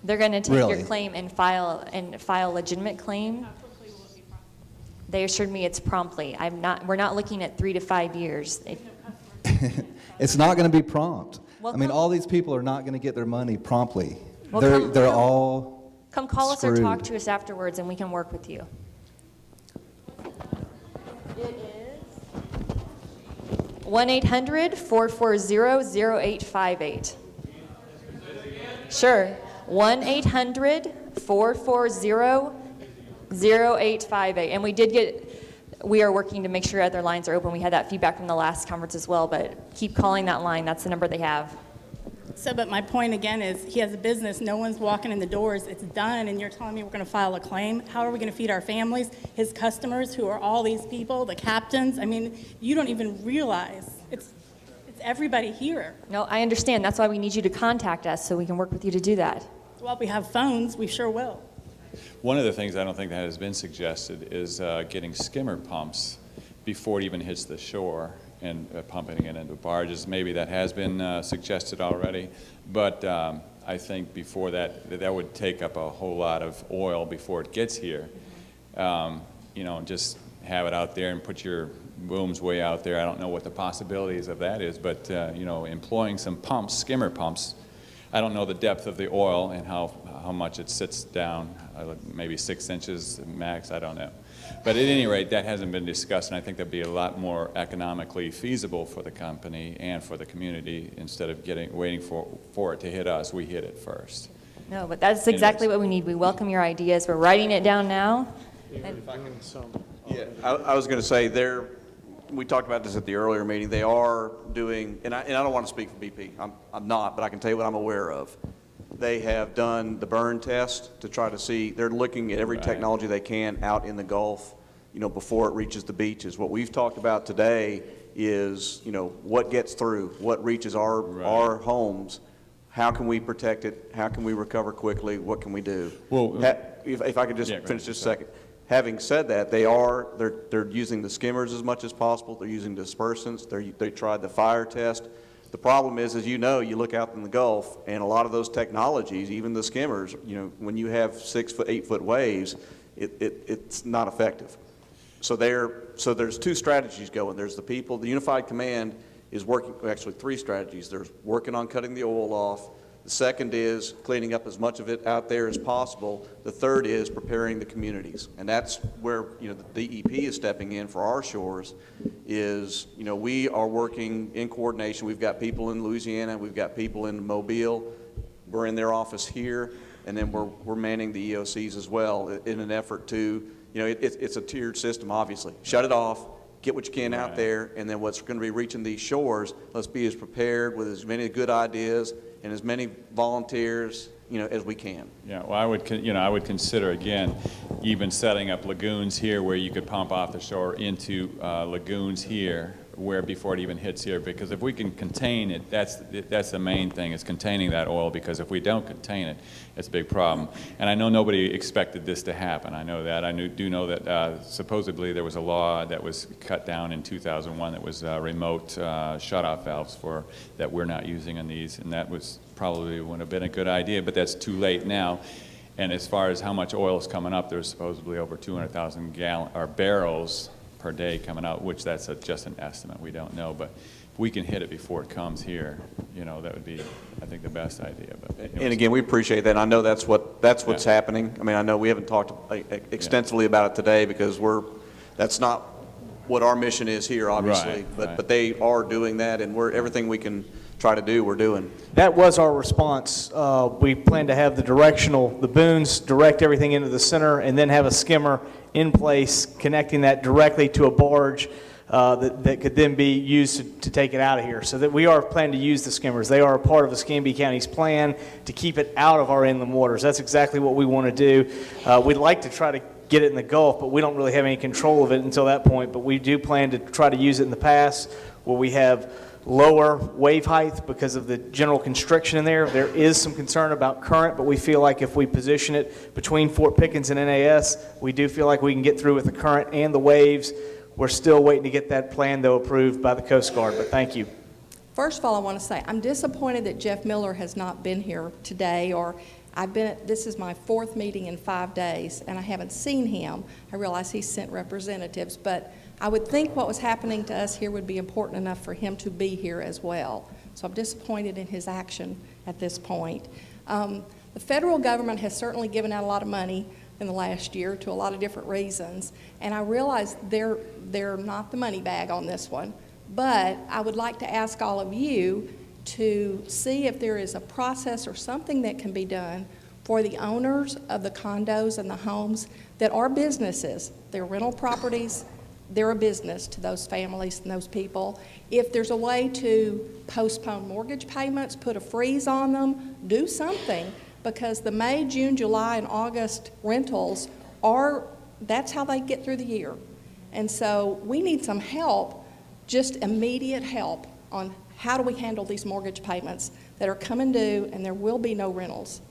They're going to take Really? your claim and file a legitimate claim. They assured me it's promptly. We're not looking at 3 to 5 years. It's not going to be prompt. Well, I mean, come- all these people are not going to get their money promptly. Well, They're all Come call us or screwed. talk to us afterwards and we can work with you. It is 1-800-440-0858. Sure. 1-800-440-0858. And we are working to make sure other lines are open. We had that feedback from the last conference as well, but keep calling that line. That's the number they have. So, but my point again is, he has a business, no one's walking in the doors, it's done, and you're telling me we're gonna file a claim? How are we gonna feed our families, his customers, who are all these people, the captains? I mean, you don't even realize, it's everybody here. No, I understand. That's why we need you to contact us so we can work with you to do that. Well, we have phones, we sure will. One of the things I don't think that has been suggested is getting skimmer pumps before it even hits the shore and pumping it into barges. Maybe that has been suggested already, but I think before that would take up a whole lot of oil before it gets here. You know, just have it out there and put your booms way out there. I don't know what the possibilities of that is, but you know, employing some pumps, skimmer pumps. I don't know the depth of the oil and how much it sits down, maybe 6 inches max, I don't know. But at any rate, that hasn't been discussed, and I think that'd be a lot more economically feasible for the company and for the community. Instead of waiting for it to hit us, we hit it first. No, but that's exactly what we need. We welcome your ideas. We're writing it down now. I was going to say, we talked about this at the earlier meeting, they are doing, and I don't want to speak for BP, I'm not, but I can tell you what I'm aware of. They have done the burn test to try to see, they're looking at every technology they can out in the Gulf, you know, before it reaches the beaches. What we've talked about today is, you know, what gets through, what reaches our homes, how can we protect it, how can we recover quickly, what can we do? Well, if I could just finish just a second. Having said that, they're using the skimmers as much as possible. They're using dispersants. They tried the fire test. The problem is, as you know, you look out in the Gulf, and a lot of those technologies, even the skimmers, you know, when you have 6 foot, 8 foot waves, it's not effective. So there's 2 strategies going. There's the people. The Unified Command is working. Actually, 3 strategies. There's working on cutting the oil off. The second is cleaning up as much of it out there as possible. The third is preparing the communities. And that's where, you know, the DEP is stepping in for our shores is, you know, we are working in coordination. We've got people in Louisiana. We've got people in Mobile. We're in their office here. And then we're manning the EOCs as well in an effort to, you know, it's a tiered system, obviously. Shut it off. Get what you can out there. And then what's going to be reaching these shores, let's be as prepared with as many good ideas and as many volunteers, you know, as we can. Yeah, well, I would consider, again, even setting up lagoons here where you could pump off the shore into lagoons here where before it even hits here, because if we can contain it, that's the main thing, is containing that oil, because if we don't contain it, it's a big problem. And I know nobody expected this to happen. I know that. I do know that supposedly there was a law that was cut down in 2001 that was remote shut-off valves that we're not using on these, and that was probably would have been a good idea, but that's too late now. And as far as how much oil is coming up, there's supposedly over 200,000 barrels per day coming out, which that's just an estimate. We don't know, but if we can hit it before it comes here, you know, that would be, I think, the best idea. But and again, we appreciate that. I know that's what's happening. I mean, I know we haven't talked extensively about it today because that's not what our mission is here, obviously. But they are doing that, and everything we can try to do, we're doing. That was our response. We plan to have the booms direct everything into the center, and then have a skimmer in place connecting that directly to a barge that could then be used to take it out of here. So that we are planning to use the skimmers. They are a part of Escambia County's plan to keep it out of our inland waters. That's exactly what we want to do. We'd like to try to get it in the Gulf, but we don't really have any control of it until that point. But we do plan to try to use it in the past where we have lower wave height because of the general constriction in there. There is some concern about current, but we feel like if we position it between Fort Pickens and NAS, we do feel like we can get through with the current and the waves. We're still waiting to get that plan, though, approved by the Coast Guard, but thank you. First of all, I want to say I'm disappointed that Jeff Miller has not been here today, or this is my 4th meeting in 5 days, and I haven't seen him. I realize he's sent representatives, but I would think what was happening to us here would be important enough for him to be here as well. So I'm disappointed in his action at this point. The federal government has certainly given out a lot of money in the last year to a lot of different reasons, and I realize they're not the money bag on this one, but I would like to ask all of you to see if there is a process or something that can be done for the owners of the condos and the homes that are businesses. They're rental properties. They're a business to those families and those people. If there's a way to postpone mortgage payments, put a freeze on them, do something, because the May, June, July, and August rentals that's how they get through the year. And so we need some help, just immediate help on how do we handle these mortgage payments that are coming due and there will be no rentals.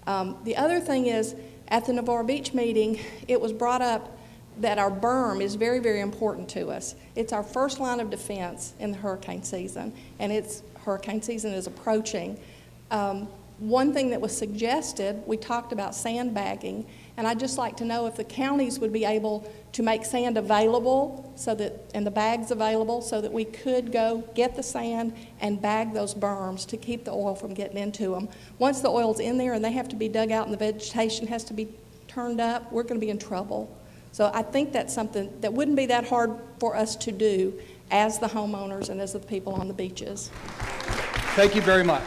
The other thing is, at the Navarre Beach meeting, it was brought up that our berm is very, very important to us. It's our first line of defense in the hurricane season, and hurricane season is approaching. One thing that was suggested, we talked about sandbagging, and I'd just like to know if the counties would be able to make sand available and the bags available so that we could go get the sand and bag those berms to keep the oil from getting into them. Once the oil's in there and they have to be dug out and the vegetation has to be turned up, we're going to be in trouble. So I think that's something that wouldn't be that hard for us to do as the homeowners and as the people on the beaches. Thank you very much.